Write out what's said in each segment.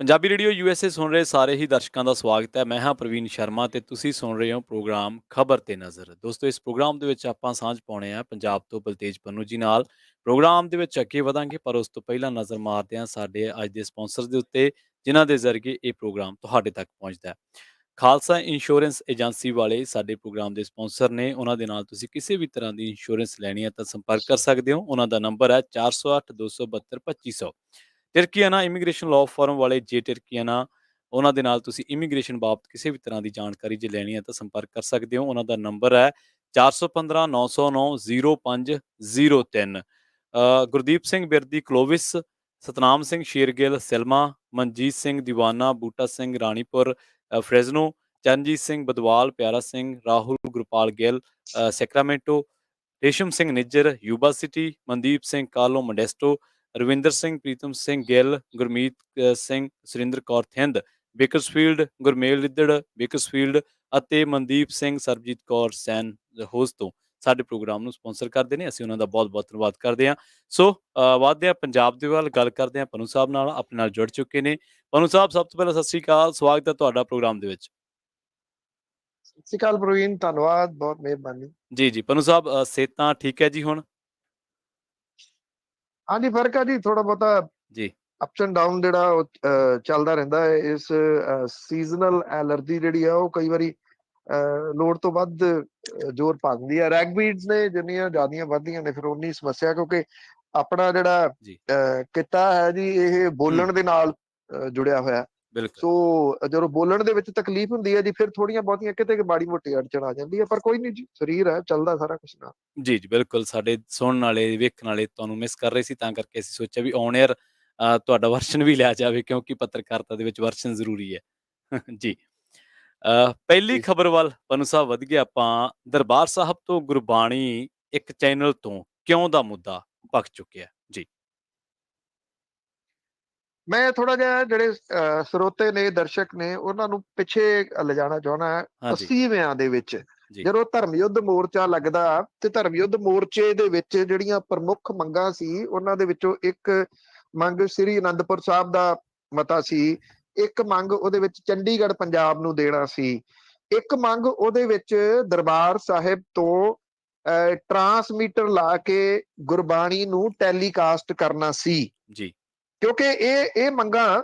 Punjabi radio USA ਸੁਣ ਰਹੇ ਸਾਰੇ ਹੀ ਦਰਸ਼ਕਾਂ ਦਾ ਸਵਾਗਤ ਹੈ। ਮੈਂ ਹਾਂ ਪ੍ਰਵੀਨ ਸ਼ਰਮਾ ਤੇ ਤੁਸੀਂ ਸੁਣ ਰਹੇ ਹੋ ਪ੍ਰੋਗਰਾਮ ਖਬਰ ਤੇ ਨਜ਼ਰ। ਦੋਸਤੋ, ਇਸ ਪ੍ਰੋਗਰਾਮ ਦੇ ਵਿੱਚ ਆਪਾਂ ਸਾਂਝ ਪਾਉਣੇ ਆ ਪੰਜਾਬ ਤੋਂ ਬਲਤੇਜ ਪੰਨੂ ਜੀ ਨਾਲ। ਪ੍ਰੋਗਰਾਮ ਦੇ ਵਿੱਚ ਅੱਗੇ ਵਧਾਂਗੇ, ਪਰ ਉਸ ਤੋਂ ਪਹਿਲਾਂ ਨਜ਼ਰ ਮਾਰਦੇ ਹਾਂ ਸਾਡੇ ਅੱਜ ਦੇ ਸਪਾਂਸਰ ਦੇ ਉੱਤੇ, ਜਿਨ੍ਹਾਂ ਦੇ ਜ਼ਰੀਏ ਇਹ ਪ੍ਰੋਗਰਾਮ ਤੁਹਾਡੇ ਤੱਕ ਪਹੁੰਚਦਾ ਹੈ। ਖਾਲਸਾ ਇੰਸ਼ੋਰੈਂਸ ਏਜੰਸੀ ਵਾਲੇ ਸਾਡੇ ਪ੍ਰੋਗਰਾਮ ਦੇ ਸਪਾਂਸਰ ਨੇ। ਉਹਨਾਂ ਦੇ ਨਾਲ ਤੁਸੀਂ ਕਿਸੇ ਵੀ ਤਰ੍ਹਾਂ ਦੀ ਇੰਸ਼ੋਰੈਂਸ ਲੈਣੀ ਹੈ ਤਾਂ ਸੰਪਰਕ ਕਰ ਸਕਦੇ ਹੋ। ਉਹਨਾਂ ਦਾ ਨੰਬਰ ਹੈ 408 272 2500। ਟਿਰਕੀਆਨਾ ਇਮੀਗ੍ਰੇਸ਼ਨ ਲਾਅ ਫਰਮ ਵਾਲੇ ਜੇ ਟਿਰਕੀਆਨਾ, ਉਹਨਾਂ ਦੇ ਨਾਲ ਤੁਸੀਂ ਇਮੀਗ੍ਰੇਸ਼ਨ ਬਾਬਤ ਕਿਸੇ ਵੀ ਤਰ੍ਹਾਂ ਦੀ ਜਾਣਕਾਰੀ ਜੇ ਲੈਣੀ ਹੈ ਤਾਂ ਸੰਪਰਕ ਕਰ ਸਕਦੇ ਹੋ। ਉਹਨਾਂ ਦਾ ਨੰਬਰ ਹੈ 415 909 0503। ਗੁਰਦੀਪ ਸਿੰਘ ਬਿਰਦੀ ਕਲੋਵਿਸ, ਸਤਨਾਮ ਸਿੰਘ ਸ਼ੇਰਗਿੱਲ ਸਿਲਮਾ, ਮਨਜੀਤ ਸਿੰਘ ਦੀਵਾਨਾ ਬੂਟਾ ਸਿੰਘ ਰਾਣੀਪੁਰ ਫਰੈਜ਼ਨੋ, ਚਰਨਜੀਤ ਸਿੰਘ ਬਦਵਾਲ, ਪਿਆਰਾ Singh, Rahul Gurpal Gill Sacramento, Resham Singh Nijjar Yuba city, Mandeep Singh ਕਾਲੋ ਮੰਡੈਸਟੋ, ਰਵਿੰਦਰ ਸਿੰਘ, ਪ੍ਰੀਤਮ ਸਿੰਘ ਗਿੱਲ, ਗੁਰਮੀਤ ਸਿੰਘ, ਸੁਰਿੰਦਰ ਕੌਰ ਥਿੰਦ ਬੇਕਰਸਫੀਲਡ, ਗੁਰਮੇਲ ਲਿੱਦੜ ਬੇਕਰਸਫੀਲਡ ਅਤੇ ਮਨਦੀਪ ਸਿੰਘ ਸਰਬਜੀਤ ਕੌਰ ਸੈਨ ਹੋਸ ਤੋਂ ਸਾਡੇ ਪ੍ਰੋਗਰਾਮ ਨੂੰ ਸਪਾਂਸਰ ਕਰਦੇ ਨੇ। ਅਸੀਂ ਉਹਨਾਂ ਦਾ ਬਹੁਤ ਬਹੁਤ ਧੰਨਵਾਦ ਕਰਦੇ ਹਾਂ। ਸੋ ਵੱਧਦੇ ਹਾਂ ਪੰਜਾਬ ਦੇ ਵੱਲ, ਗੱਲ ਕਰਦੇ ਹਾਂ ਪੰਨੂ ਸਾਹਿਬ ਨਾਲ, ਆਪਣੇ ਨਾਲ ਜੁੜ ਚੁੱਕੇ ਨੇ। ਪੰਨੂ ਸਾਹਿਬ, ਸਭ ਤੋਂ ਪਹਿਲਾਂ ਸਤਿ ਸ਼੍ਰੀ ਅਕਾਲ, ਸਵਾਗਤ ਹੈ ਤੁਹਾਡਾ ਪ੍ਰੋਗਰਾਮ ਦੇ ਵਿੱਚ। ਸਤਿ ਸ਼੍ਰੀ ਅਕਾਲ ਪ੍ਰਵੀਨ, ਧੰਨਵਾਦ, ਬਹੁਤ ਮਿਹਰਬਾਨੀ। ਜੀ ਜੀ ਪੰਨੂ ਸਾਹਿਬ, ਸਿਹਤਾਂ ਠੀਕ ਹੈ ਜੀ ਹੁਣ? ਹਾਂਜੀ, ਫਰਕ ਹੈ ਜੀ, ਥੋੜਾ ਬਹੁਤਾ ਜੀ ਅਪਸ ਐਂਡ ਡਾਊਨ ਜਿਹੜਾ ਉਹ ਚੱਲਦਾ ਰਹਿੰਦਾ ਹੈ। ਇਸ ਸੀਜ਼ਨਲ ਐਲਰਜੀ ਜਿਹੜੀ ਆ ਉਹ ਕਈ ਵਾਰੀ ਲੋੜ ਤੋਂ ਵੱਧ ਜ਼ੋਰ ਪਾਉਂਦੀ ਹੈ। ਰੈਗਬੀਡਸ ਨੇ ਜਿੰਨੀਆਂ ਜ਼ਿਆਦੀਆਂ ਵੱਧਦੀਆਂ ਨੇ ਫਿਰ ਉਨੀ ਸਮੱਸਿਆ, ਕਿਉਂਕਿ ਆਪਣਾ ਜਿਹੜਾ ਜੀ ਕਿੱਤਾ ਹੈ ਜੀ, ਇਹ ਬੋਲਣ ਦੇ ਨਾਲ ਜੁੜਿਆ ਹੋਇਆ। ਬਿਲਕੁਲ ਸੋ ਜਦੋਂ ਬੋਲਣ ਦੇ ਵਿੱਚ ਤਕਲੀਫ ਹੁੰਦੀ ਹੈ ਜੀ, ਫਿਰ ਥੋੜੀਆਂ ਬਹੁਤੀਆਂ ਕਿਤੇ ਮਾੜੀ ਮੋਟੀ ਅੜਚਣ ਆ ਜਾਂਦੀ ਹੈ, ਪਰ ਕੋਈ ਨਹੀਂ ਜੀ, ਸਰੀਰ ਹੈ, ਚੱਲਦਾ ਸਾਰਾ ਕੁਛ ਨਾਲ। ਜੀ ਜੀ ਬਿਲਕੁਲ, ਸਾਡੇ ਸੁਣਨ ਵਾਲੇ ਵੇਖਣ ਵਾਲੇ ਤੁਹਾਨੂੰ ਮਿਸ ਕਰ ਰਹੇ ਸੀ, ਤਾਂ ਕਰਕੇ ਅਸੀਂ ਸੋਚਿਆ ਵੀ ਔਨ 에ਅਰ ਤੁਹਾਡਾ ਵਰਸ਼ਨ ਵੀ ਲਿਆ ਜਾਵੇ, ਕਿਉਂਕਿ ਪੱਤਰਕਾਰਤਾ ਦੇ ਵਿੱਚ ਵਰਸ਼ਨ ਜ਼ਰੂਰੀ ਹੈ। ਜੀ ਪਹਿਲੀ ਖਬਰ ਵੱਲ ਪੰਨੂ ਸਾਹਿਬ ਵਧ ਗਏ ਆਪਾਂ। ਦਰਬਾਰ ਸਾਹਿਬ ਤੋਂ ਗੁਰਬਾਣੀ ਇੱਕ ਚੈਨਲ ਤੋਂ ਕਿਉਂ ਦਾ ਮੁੱਦਾ ਪੱਕ ਚੁੱਕਿਆ ਜੀ। ਮੈਂ ਥੋੜਾ ਜਿਹਾ ਜਿਹੜੇ ਸਰੋਤੇ ਨੇ, ਦਰਸ਼ਕ ਨੇ, ਉਹਨਾਂ ਨੂੰ ਪਿੱਛੇ ਲਿਜਾਣਾ ਚਾਹੁੰਦਾ। 80ਵਿਆਂ ਦੇ ਵਿੱਚ ਜਦੋਂ ਧਰਮ ਯੁੱਧ ਮੋਰਚਾ ਲੱਗਦਾ, ਤੇ ਧਰਮ ਯੁੱਧ ਮੋਰਚੇ ਦੇ ਵਿੱਚ ਜਿਹੜੀਆਂ ਪ੍ਰਮੁੱਖ ਮੰਗਾਂ ਸੀ, ਉਹਨਾਂ ਦੇ ਵਿੱਚੋਂ ਇੱਕ ਮੰਗ ਸ੍ਰੀ ਅਨੰਦਪੁਰ ਸਾਹਿਬ ਦਾ ਮਤਾ ਸੀ, ਇੱਕ ਮੰਗ ਉਹਦੇ ਵਿੱਚ ਚੰਡੀਗੜ੍ਹ ਪੰਜਾਬ ਨੂੰ ਦੇਣਾ ਸੀ, ਇੱਕ ਮੰਗ ਉਹਦੇ ਵਿੱਚ ਦਰਬਾਰ ਸਾਹਿਬ ਤੋਂ ਟਰਾਂਸਮੀਟਰ ਲਾ ਕੇ ਗੁਰਬਾਣੀ ਨੂੰ ਟੈਲੀਕਾਸਟ ਕਰਨਾ ਸੀ ਜੀ। ਕਿਉਂਕਿ ਇਹ ਮੰਗਾਂ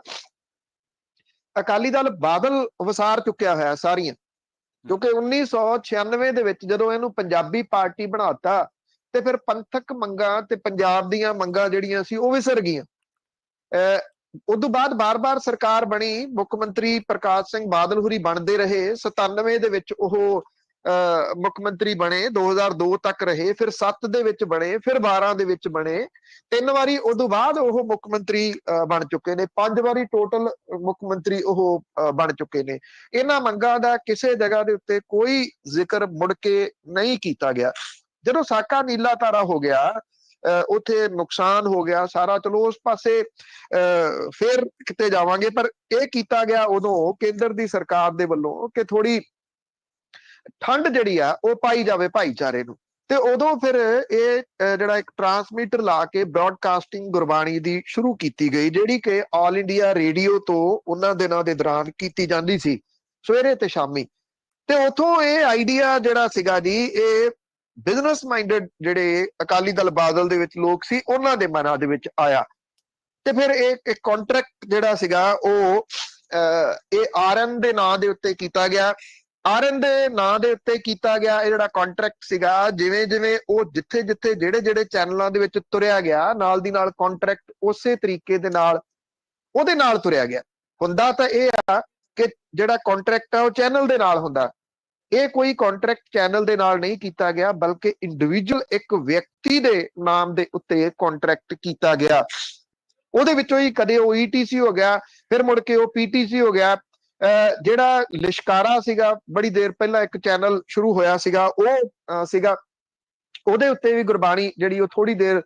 ਅਕਾਲੀ ਦਲ ਬਾਦਲ ਵਸਾਰ ਚੁੱਕਿਆ ਹੋਇਆ ਸਾਰੀਆਂ। ਕਿਉਂਕਿ 1996 ਦੇ ਵਿੱਚ ਜਦੋਂ ਇਹਨੂੰ ਪੰਜਾਬੀ ਪਾਰਟੀ ਬਣਾਤਾ, ਤੇ ਫਿਰ ਪੰਥਕ ਮੰਗਾਂ ਤੇ ਪੰਜਾਬ ਦੀਆਂ ਮੰਗਾਂ ਜਿਹੜੀਆਂ ਸੀ ਉਹ ਵਿਸਰ ਗਈਆਂ। ਉਦੋਂ ਬਾਅਦ ਬਾਰ-ਬਾਰ ਸਰਕਾਰ ਬਣੀ, ਮੁੱਖ ਮੰਤਰੀ ਪ੍ਰਕਾਸ਼ ਸਿੰਘ ਬਾਦਲ ਹੁਰੀ ਬਣਦੇ ਰਹੇ। 97 ਦੇ ਵਿੱਚ ਉਹ ਮੁੱਖ ਮੰਤਰੀ ਬਣੇ, 2002 ਤੱਕ ਰਹੇ, ਫਿਰ 7 ਦੇ ਵਿੱਚ ਬਣੇ, ਫਿਰ 12 ਦੇ ਵਿੱਚ ਬਣੇ, 3 ਵਾਰੀ ਉਦੋਂ ਬਾਅਦ ਉਹ ਮੁੱਖ ਮੰਤਰੀ ਬਣ ਚੁੱਕੇ ਨੇ। 5 ਵਾਰੀ ਟੋਟਲ ਮੁੱਖ ਮੰਤਰੀ ਉਹ ਬਣ ਚੁੱਕੇ ਨੇ। ਇਹਨਾਂ ਮੰਗਾਂ ਦਾ ਕਿਸੇ ਜਗ੍ਹਾ ਦੇ ਉੱਤੇ ਕੋਈ ਜ਼ਿਕਰ ਮੁੜ ਕੇ ਨਹੀਂ ਕੀਤਾ ਗਿਆ। ਜਦੋਂ ਸਾਕਾ ਨੀਲਾ ਤਾਰਾ ਹੋ ਗਿਆ, ਉੱਥੇ ਨੁਕਸਾਨ ਹੋ ਗਿਆ ਸਾਰਾ, ਚਲੋ ਉਸ ਪਾਸੇ ਫੇਰ ਕਿਤੇ ਜਾਵਾਂਗੇ, ਪਰ ਇਹ ਕੀਤਾ ਗਿਆ ਉਦੋਂ ਕੇਂਦਰ ਦੀ ਸਰਕਾਰ ਦੇ ਵੱਲੋਂ ਕਿ ਥੋੜੀ ਠੰਡ ਜਿਹੜੀ ਆ ਉਹ ਪਾਈ ਜਾਵੇ ਭਾਈਚਾਰੇ ਨੂੰ। ਤੇ ਉਦੋਂ ਫਿਰ ਇਹ ਜਿਹੜਾ ਇੱਕ ਟਰਾਂਸਮੀਟਰ ਲਾ ਕੇ ਬ੍ਰੌਡਕਾਸਟਿੰਗ ਗੁਰਬਾਣੀ ਦੀ ਸ਼ੁਰੂ ਕੀਤੀ ਗਈ, ਜਿਹੜੀ ਕਿ ਆਲ ਇੰਡੀਆ ਰੇਡੀਓ ਤੋਂ ਉਹਨਾਂ ਦਿਨਾਂ ਦੇ ਦੌਰਾਨ ਕੀਤੀ ਜਾਂਦੀ ਸੀ, ਸਵੇਰੇ ਤੇ ਸ਼ਾਮੀ। ਤੇ ਉਥੋਂ ਇਹ ਆਈਡੀਆ ਜਿਹੜਾ ਸੀਗਾ ਜੀ, ਇਹ ਬਿਜ਼ਨਸ ਮਾਈਂਡਡ ਜਿਹੜੇ ਅਕਾਲੀ ਦਲ ਬਾਦਲ ਦੇ ਵਿੱਚ ਲੋਕ ਸੀ, ਉਹਨਾਂ ਦੇ ਮਨਾਂ ਦੇ ਵਿੱਚ ਆਇਆ। ਤੇ ਫਿਰ ਇਹ ਕੰਟਰੈਕਟ ਜਿਹੜਾ ਸੀਗਾ ਉਹ ਇਹ RN ਦੇ ਨਾਂ ਦੇ ਉੱਤੇ ਕੀਤਾ ਗਿਆ। RN ਦੇ ਨਾਂ ਦੇ ਉੱਤੇ ਕੀਤਾ ਗਿਆ ਇਹ ਜਿਹੜਾ ਕੰਟਰੈਕਟ ਸੀਗਾ। ਜਿਵੇਂ ਜਿਵੇਂ ਉਹ ਜਿੱਥੇ ਜਿੱਥੇ ਜਿਹੜੇ ਜਿਹੜੇ ਚੈਨਲਾਂ ਦੇ ਵਿੱਚ ਤੁਰਿਆ ਗਿਆ, ਨਾਲ ਦੀ ਨਾਲ ਕੰਟਰੈਕਟ ਉਸੇ ਤਰੀਕੇ ਦੇ ਨਾਲ ਉਹਦੇ ਨਾਲ ਤੁਰਿਆ ਗਿਆ। ਹੁੰਦਾ ਤਾਂ ਇਹ ਆ ਕਿ ਜਿਹੜਾ ਕੰਟਰੈਕਟ ਆ ਉਹ ਚੈਨਲ ਦੇ ਨਾਲ ਹੁੰਦਾ। ਇਹ ਕੋਈ ਕੰਟਰੈਕਟ ਚੈਨਲ ਦੇ ਨਾਲ ਨਹੀਂ ਕੀਤਾ ਗਿਆ, ਬਲਕਿ ਇੰਡੀਵਿਜੂਅਲ ਇੱਕ ਵਿਅਕਤੀ ਦੇ ਨਾਮ ਦੇ ਉੱਤੇ ਕੰਟਰੈਕਟ ਕੀਤਾ ਗਿਆ। ਉਹਦੇ ਵਿੱਚੋਂ ਹੀ ਕਦੇ ਉਹ ETC ਹੋ ਗਿਆ, ਫਿਰ ਮੁੜ ਕੇ ਉਹ PTC ਹੋ ਗਿਆ। ਜਿਹੜਾ ਲਿਸ਼ਕਾਰਾ ਸੀਗਾ, ਬੜੀ ਦੇਰ ਪਹਿਲਾਂ ਇੱਕ ਚੈਨਲ ਸ਼ੁਰੂ ਹੋਇਆ ਸੀਗਾ, ਉਹ ਸੀਗਾ, ਉਹਦੇ ਉੱਤੇ ਵੀ ਗੁਰਬਾਣੀ ਜਿਹੜੀ ਉਹ ਥੋੜੀ ਦੇਰ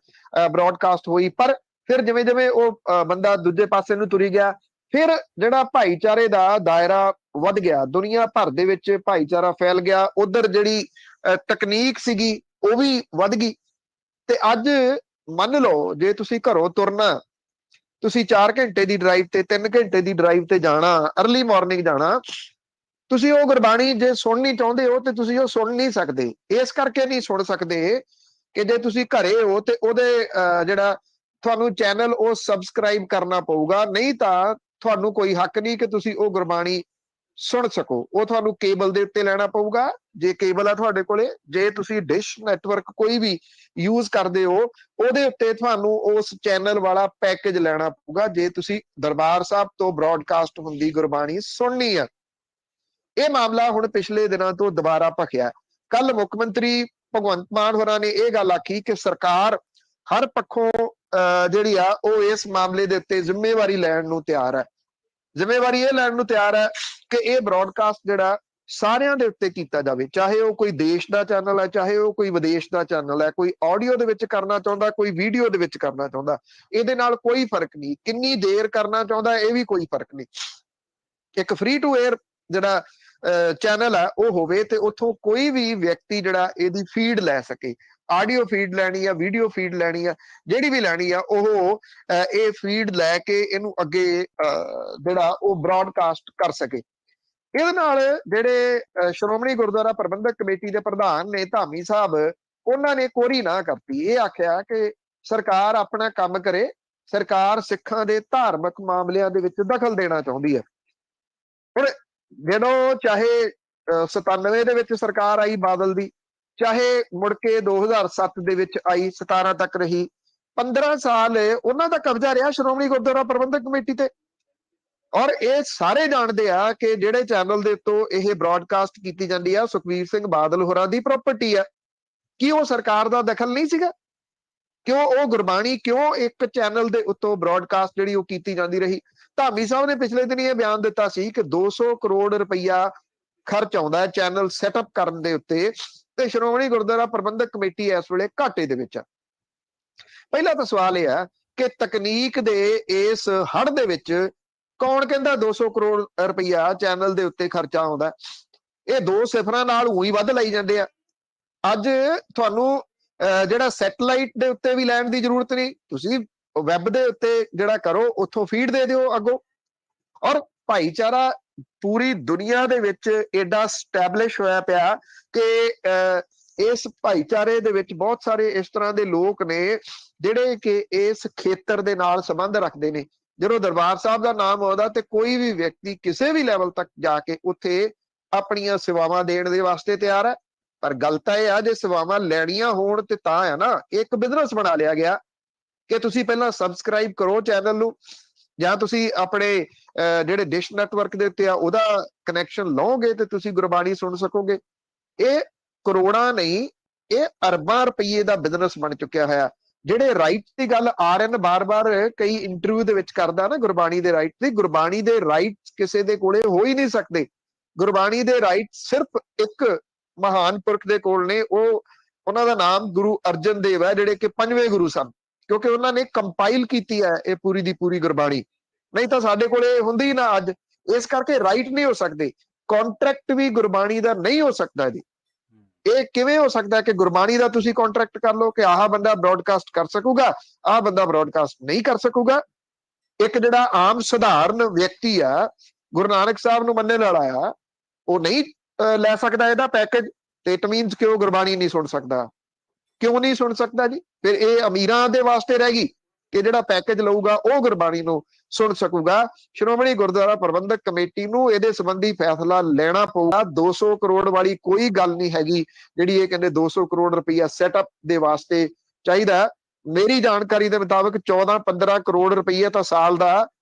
ਬ੍ਰੌਡਕਾਸਟ ਹੋਈ। ਪਰ ਫਿਰ ਜਿਵੇਂ ਜਿਵੇਂ ਉਹ ਬੰਦਾ ਦੂਜੇ ਪਾਸੇ ਨੂੰ ਤੁਰੀ ਗਿਆ, ਫਿਰ ਜਿਹੜਾ ਭਾਈਚਾਰੇ ਦਾ ਦਾਇਰਾ ਵੱਧ ਗਿਆ, ਦੁਨੀਆ ਭਰ ਦੇ ਵਿੱਚ ਭਾਈਚਾਰਾ ਫੈਲ ਗਿਆ। ਉਧਰ ਜਿਹੜੀ ਤਕਨੀਕ ਸੀਗੀ ਉਹ ਵੀ ਵੱਧ ਗਈ। ਤੇ ਅੱਜ ਮੰਨ ਲਓ ਜੇ ਤੁਸੀਂ ਘਰੋਂ ਤੁਰਨਾ ਤੁਸੀਂ 4 ਘੰਟੇ ਦੀ ਡਰਾਈਵ ਤੇ 3 ਘੰਟੇ ਦੀ ਡਰਾਈਵ ਤੇ ਜਾਣਾ, अर्ਲੀ ਮਾਰਨਿੰਗ ਜਾਣਾ, ਤੁਸੀਂ ਉਹ ਗੁਰਬਾਣੀ ਜੇ ਸੁਣਨੀ ਚਾਹੁੰਦੇ ਹੋ ਤੇ ਤੁਸੀਂ ਉਹ ਸੁਣ ਨਹੀਂ ਸਕਦੇ। ਇਸ ਕਰਕੇ ਨਹੀਂ ਸੁਣ ਸਕਦੇ ਕਿ ਜੇ ਤੁਸੀਂ ਘਰੇ ਹੋ ਤੇ ਉਹਦੇ ਜਿਹੜਾ ਤੁਹਾਨੂੰ ਚੈਨਲ ਉਹ ਸਬਸਕ੍ਰਾਈਬ ਕਰਨਾ ਪਊਗਾ, ਨਹੀਂ ਤਾਂ ਤੁਹਾਨੂੰ ਕੋਈ ਹੱਕ ਨਹੀਂ ਕਿ ਤੁਸੀਂ ਉਹ ਗੁਰਬਾਣੀ ਸੁਣ ਸਕੋ। ਉਹ ਤੁਹਾਨੂੰ ਕੇਬਲ ਦੇ ਉੱਤੇ ਲੈਣਾ ਪਊਗਾ, ਜੇ ਕੇਬਲ ਆ ਤੁਹਾਡੇ ਕੋਲੇ। ਜੇ ਤੁਸੀਂ ਡਿਸ਼ ਨੈਟਵਰਕ ਕੋਈ ਵੀ ਯੂਜ਼ ਕਰਦੇ ਹੋ, ਉਹਦੇ ਉੱਤੇ ਤੁਹਾਨੂੰ ਉਸ ਚੈਨਲ ਵਾਲਾ ਪੈਕੇਜ ਲੈਣਾ ਪਊਗਾ, ਜੇ ਤੁਸੀਂ ਦਰਬਾਰ ਸਾਹਿਬ ਤੋਂ ਬ੍ਰੌਡਕਾਸਟ ਹੁੰਦੀ ਗੁਰਬਾਣੀ ਸੁਣਨੀ ਆ। ਇਹ ਮਾਮਲਾ ਹੁਣ ਪਿਛਲੇ ਦਿਨਾਂ ਤੋਂ ਦੁਬਾਰਾ ਭਖਿਆ। ਕੱਲ ਮੁੱਖ ਮੰਤਰੀ ਭਗਵੰਤ ਮਾਨ ਹੋਰਾਂ ਨੇ ਇਹ ਗੱਲ ਆਖੀ ਕਿ ਸਰਕਾਰ ਹਰ ਪੱਖੋਂ ਜਿਹੜੀ ਆ ਉਹ ਇਸ ਮਾਮਲੇ ਦੇ ਉੱਤੇ ਜ਼ਿੰਮੇਵਾਰੀ ਲੈਣ ਨੂੰ ਤਿਆਰ ਹੈ। ਜ਼ਿੰਮੇਵਾਰੀ ਇਹ ਲੈਣ ਨੂੰ ਤਿਆਰ ਹੈ ਕਿ ਇਹ ਬ੍ਰੌਡਕਾਸਟ ਜਿਹੜਾ ਸਾਰਿਆਂ ਦੇ ਉੱਤੇ ਕੀਤਾ ਜਾਵੇ, ਚਾਹੇ ਉਹ ਕੋਈ ਦੇਸ਼ ਦਾ ਚੈਨਲ ਹੈ, ਚਾਹੇ ਉਹ ਕੋਈ ਵਿਦੇਸ਼ ਦਾ ਚੈਨਲ ਹੈ। ਕੋਈ ਆਡੀਓ ਦੇ ਵਿੱਚ ਕਰਨਾ ਚਾਹੁੰਦਾ, ਕੋਈ ਵੀਡੀਓ ਦੇ ਵਿੱਚ ਕਰਨਾ ਚਾਹੁੰਦਾ, ਇਹਦੇ ਨਾਲ ਕੋਈ ਫਰਕ ਨਹੀਂ। ਕਿੰਨੀ ਦੇਰ ਕਰਨਾ ਚਾਹੁੰਦਾ, ਇਹ ਵੀ ਕੋਈ ਫਰਕ ਨਹੀਂ। ਇੱਕ ਫ੍ਰੀ ਟੂ 에ਅਰ ਜਿਹੜਾ ਚੈਨਲ ਹੈ ਉਹ ਹੋਵੇ ਤੇ ਉੱਥੋਂ ਕੋਈ ਵੀ ਵਿਅਕਤੀ ਜਿਹੜਾ ਇਹਦੀ ਫੀਡ ਲੈ ਸਕੇ। ਆਡੀਓ ਫੀਡ ਲੈਣੀ ਆ, ਵੀਡੀਓ ਫੀਡ ਲੈਣੀ ਆ, ਜਿਹੜੀ ਵੀ ਲੈਣੀ ਆ, ਉਹ ਇਹ ਫੀਡ ਲੈ ਕੇ ਇਹਨੂੰ ਅੱਗੇ ਜਿਹੜਾ ਉਹ ਬ੍ਰੌਡਕਾਸਟ ਕਰ ਸਕੇ। ਇਹਦੇ ਨਾਲ ਜਿਹੜੇ ਸ਼੍ਰੋਮਣੀ ਗੁਰਦੁਆਰਾ ਪ੍ਰਬੰਧਕ ਕਮੇਟੀ ਦੇ ਪ੍ਰਧਾਨ ਨੇ ਧਾਮੀ ਸਾਹਿਬ, ਉਹਨਾਂ ਨੇ ਕੋਰੀ ਨਾ ਕਰਤੀ। ਇਹ ਆਖਿਆ ਕਿ ਸਰਕਾਰ ਆਪਣਾ ਕੰਮ ਕਰੇ, ਸਰਕਾਰ ਸਿੱਖਾਂ ਦੇ ਧਾਰਮਿਕ ਮਾਮਲਿਆਂ ਦੇ ਵਿੱਚ ਦਖਲ ਦੇਣਾ ਚਾਹੁੰਦੀ ਹੈ। ਹੁਣ ਜਦੋਂ ਚਾਹੇ 97 ਦੇ ਵਿੱਚ ਸਰਕਾਰ ਆਈ ਬਾਦਲ ਦੀ, ਚਾਹੇ ਮੁੜ ਕੇ 2007 ਦੇ ਵਿੱਚ ਆਈ, 17 ਤੱਕ ਰਹੀ, 15 ਸਾਲ ਉਹਨਾਂ ਦਾ ਕਬਜ਼ਾ ਰਿਹਾ ਸ਼੍ਰੋਮਣੀ ਗੁਰਦੁਆਰਾ ਪ੍ਰਬੰਧਕ ਕਮੇਟੀ ਤੇ। ਔਰ ਇਹ ਸਾਰੇ ਜਾਣਦੇ ਆ ਕਿ ਜਿਹੜੇ ਚੈਨਲ ਦੇ ਉੱਤੋਂ ਇਹ ਬ੍ਰੌਡਕਾਸਟ ਕੀਤੀ ਜਾਂਦੀ ਆ ਸੁਖਬੀਰ ਸਿੰਘ ਬਾਦਲ ਹੋਰਾਂ ਦੀ ਪ੍ਰਾਪਰਟੀ ਆ। ਕੀ ਉਹ ਸਰਕਾਰ ਦਾ ਦਖਲ ਨਹੀਂ ਸੀਗਾ? ਕਿਉਂ ਉਹ ਗੁਰਬਾਣੀ ਕਿਉਂ ਇੱਕ ਚੈਨਲ ਦੇ ਉੱਤੋਂ ਬ੍ਰੌਡਕਾਸਟ ਜਿਹੜੀ ਉਹ ਕੀਤੀ ਜਾਂਦੀ ਰਹੀ? ਧਾਮੀ ਸਾਹਿਬ ਨੇ ਪਿਛਲੇ ਦਿਨ ਇਹ ਬਿਆਨ ਦਿੱਤਾ ਸੀ ਕਿ 200 ਕਰੋੜ ਰੁਪਈਆ ਖਰਚ ਆਉਂਦਾ ਹੈ ਚੈਨਲ ਸੈਟਅਪ ਕਰਨ ਦੇ ਉੱਤੇ, ਤੇ ਸ਼੍ਰੋਮਣੀ ਗੁਰਦੁਆਰਾ ਪ੍ਰਬੰਧਕ ਕਮੇਟੀ ਇਸ ਵੇਲੇ ਘਾਟੇ ਦੇ ਵਿੱਚ ਆ। ਪਹਿਲਾ ਤਾਂ ਸਵਾਲ ਇਹ ਹੈ ਕਿ ਤਕਨੀਕ ਦੇ ਇਸ ਹੜ ਦੇ ਵਿੱਚ ਕੌਣ ਕਹਿੰਦਾ 200 ਕਰੋੜ ਰੁਪਈਆ ਚੈਨਲ ਦੇ ਉੱਤੇ ਖਰਚਾ ਆਉਂਦਾ? ਇਹ ਦੋ ਸਿਫਰਾਂ ਨਾਲ ਉਹੀ ਵੱਧ ਲਾਈ ਜਾਂਦੇ ਆ। ਅੱਜ ਤੁਹਾਨੂੰ ਜਿਹੜਾ ਸੈਟਲਾਈਟ ਦੇ ਉੱਤੇ ਵੀ ਲੈਣ ਦੀ ਜ਼ਰੂਰਤ ਨਹੀਂ, ਤੁਸੀਂ ਵੈਬ ਦੇ ਉੱਤੇ ਜਿਹੜਾ ਕਰੋ, ਉੱਥੋਂ ਫੀਡ ਦੇ ਦਿਓ ਅੱਗੋਂ। ਔਰ ਭਾਈਚਾਰਾ ਪੂਰੀ ਦੁਨੀਆ ਦੇ ਵਿੱਚ ਏਡਾ ਸਟੈਬਲਿਸ਼ ਹੋਇਆ ਪਿਆ ਕਿ ਇਸ ਭਾਈਚਾਰੇ ਦੇ ਵਿੱਚ ਬਹੁਤ ਸਾਰੇ ਇਸ ਤਰ੍ਹਾਂ ਦੇ ਲੋਕ ਨੇ ਜਿਹੜੇ ਕਿ ਇਸ ਖੇਤਰ ਦੇ ਨਾਲ ਸੰਬੰਧ ਰੱਖਦੇ ਨੇ। ਜਦੋਂ ਦਰਬਾਰ ਸਾਹਿਬ ਦਾ ਨਾਮ ਆਉਂਦਾ ਤੇ ਕੋਈ ਵੀ ਵਿਅਕਤੀ ਕਿਸੇ ਵੀ ਲੈਵਲ ਤੱਕ ਜਾ ਕੇ ਉੱਥੇ ਆਪਣੀਆਂ ਸੇਵਾਵਾਂ ਦੇਣ ਦੇ ਵਾਸਤੇ ਤਿਆਰ ਹੈ। ਪਰ ਗੱਲ ਤਾਂ ਇਹ ਆ, ਜੇ ਸੇਵਾਵਾਂ ਲੈਣੀਆਂ ਹੋਣ ਤੇ ਤਾਂ ਆ ਨਾ। ਇੱਕ ਬਿਜ਼ਨਸ ਬਣਾ ਲਿਆ ਗਿਆ ਕਿ ਤੁਸੀਂ ਪਹਿਲਾਂ ਸਬਸਕ੍ਰਾਈਬ ਕਰੋ ਚੈਨਲ ਨੂੰ, ਜਾਂ ਤੁਸੀਂ ਆਪਣੇ ਜਿਹੜੇ ਡਿਸ਼ ਨੈਟਵਰਕ ਦੇ ਉੱਤੇ ਆ ਉਹਦਾ ਕਨੈਕਸ਼ਨ ਲਓਗੇ ਤੇ ਤੁਸੀਂ ਗੁਰਬਾਣੀ ਸੁਣ ਸਕੋਗੇ। ਇਹ ਕਰੋੜਾਂ ਨਹੀਂ, ਇਹ ਅਰਬਾਂ ਰੁਪਈਏ ਦਾ ਬਿਜ਼ਨਸ ਬਣ ਚੁੱਕਿਆ ਹੋਇਆ। ਜਿਹੜੇ ਰਾਈਟ ਦੀ ਗੱਲ ਆਰਐਨ ਬਾਰ-ਬਾਰ ਕਈ ਇੰਟਰਵਿਊ ਦੇ ਵਿੱਚ ਕਰਦਾ ਨਾ, ਗੁਰਬਾਣੀ ਦੇ ਰਾਈਟ ਦੀ, ਗੁਰਬਾਣੀ ਦੇ ਰਾਈਟ ਕਿਸੇ ਦੇ ਕੋਲੇ ਹੋ ਹੀ ਨਹੀਂ ਸਕਦੇ। ਗੁਰਬਾਣੀ ਦੇ ਰਾਈਟ ਸਿਰਫ ਇੱਕ ਮਹਾਨ ਪੁਰਖ ਦੇ ਕੋਲ ਨੇ, ਉਹਨਾਂ ਦਾ ਨਾਮ ਗੁਰੂ ਅਰਜਨ ਦੇਵ ਹੈ, ਜਿਹੜੇ ਕਿ 5ਵੇਂ ਗੁਰੂ ਸਨ, ਕਿਉਂਕਿ ਉਹਨਾਂ ਨੇ ਕੰਪਾਈਲ ਕੀਤੀ ਹੈ ਇਹ ਪੂਰੀ ਦੀ ਪੂਰੀ ਗੁਰਬਾਣੀ। ਨਹੀਂ ਤਾਂ ਸਾਡੇ ਕੋਲੇ ਹੁੰਦੀ ਨਾ ਅੱਜ। ਇਸ ਕਰਕੇ ਰਾਈਟ ਨਹੀਂ ਹੋ ਸਕਦੇ। ਕੰਟਰੈਕਟ ਵੀ ਗੁਰਬਾਣੀ ਦਾ ਨਹੀਂ ਹੋ ਸਕਦਾ ਜੀ। ਇਹ ਕਿਵੇਂ ਹੋ ਸਕਦਾ ਕਿ ਗੁਰਬਾਣੀ ਦਾ ਤੁਸੀਂ ਕੰਟਰੈਕਟ ਕਰ ਲਓ ਕਿ ਆਹ ਬੰਦਾ ਬ੍ਰੌਡਕਾਸਟ ਕਰ ਸਕੂਗਾ, ਆਹ ਬੰਦਾ ਬ੍ਰੌਡਕਾਸਟ ਨਹੀਂ ਕਰ ਸਕੂਗਾ? ਇੱਕ ਜਿਹੜਾ ਆਮ ਸਧਾਰਨ ਵਿਅਕਤੀ ਆ, ਗੁਰੂ ਨਾਨਕ ਸਾਹਿਬ ਨੂੰ ਮੰਨਣ ਵਾਲਾ ਆ, ਉਹ ਨਹੀਂ ਲੈ ਸਕਦਾ ਇਹਦਾ ਪੈਕੇਜ, ਤੇ ਇਟ ਮੀਨਸ ਕਿ ਉਹ ਗੁਰਬਾਣੀ ਨਹੀਂ ਸੁਣ ਸਕਦਾ। ਕਿਉਂ ਨਹੀਂ ਸੁਣ ਸਕਦਾ ਜੀ? ਫਿਰ ਇਹ ਅਮੀਰਾਂ ਦੇ ਵਾਸਤੇ ਰਹਿ ਗਈ ਕਿ ਜਿਹੜਾ ਪੈਕੇਜ ਲਊਗਾ ਉਹ ਗੁਰਬਾਣੀ ਨੂੰ ਸੁਣ ਸਕੂਗਾ। ਸ਼੍ਰੋਮਣੀ ਗੁਰਦੁਆਰਾ ਪ੍ਰਬੰਧਕ ਕਮੇਟੀ ਨੂੰ ਇਹਦੇ ਸੰਬੰਧੀ ਫੈਸਲਾ ਲੈਣਾ ਪਊਗਾ। 200 ਕਰੋੜ ਵਾਲੀ ਕੋਈ ਗੱਲ ਨਹੀਂ ਹੈਗੀ ਜਿਹੜੀ ਇਹ ਕਹਿੰਦੇ 200 ਕਰੋੜ ਰੁਪਈਆ ਸੈਟਅਪ ਦੇ ਵਾਸਤੇ ਚਾਹੀਦਾ। ਮੇਰੀ ਜਾਣਕਾਰੀ ਦੇ ਮੁਤਾਬਕ 14-15 ਕਰੋੜ ਰੁਪਈਆ ਤਾਂ ਸਾਲ ਦਾ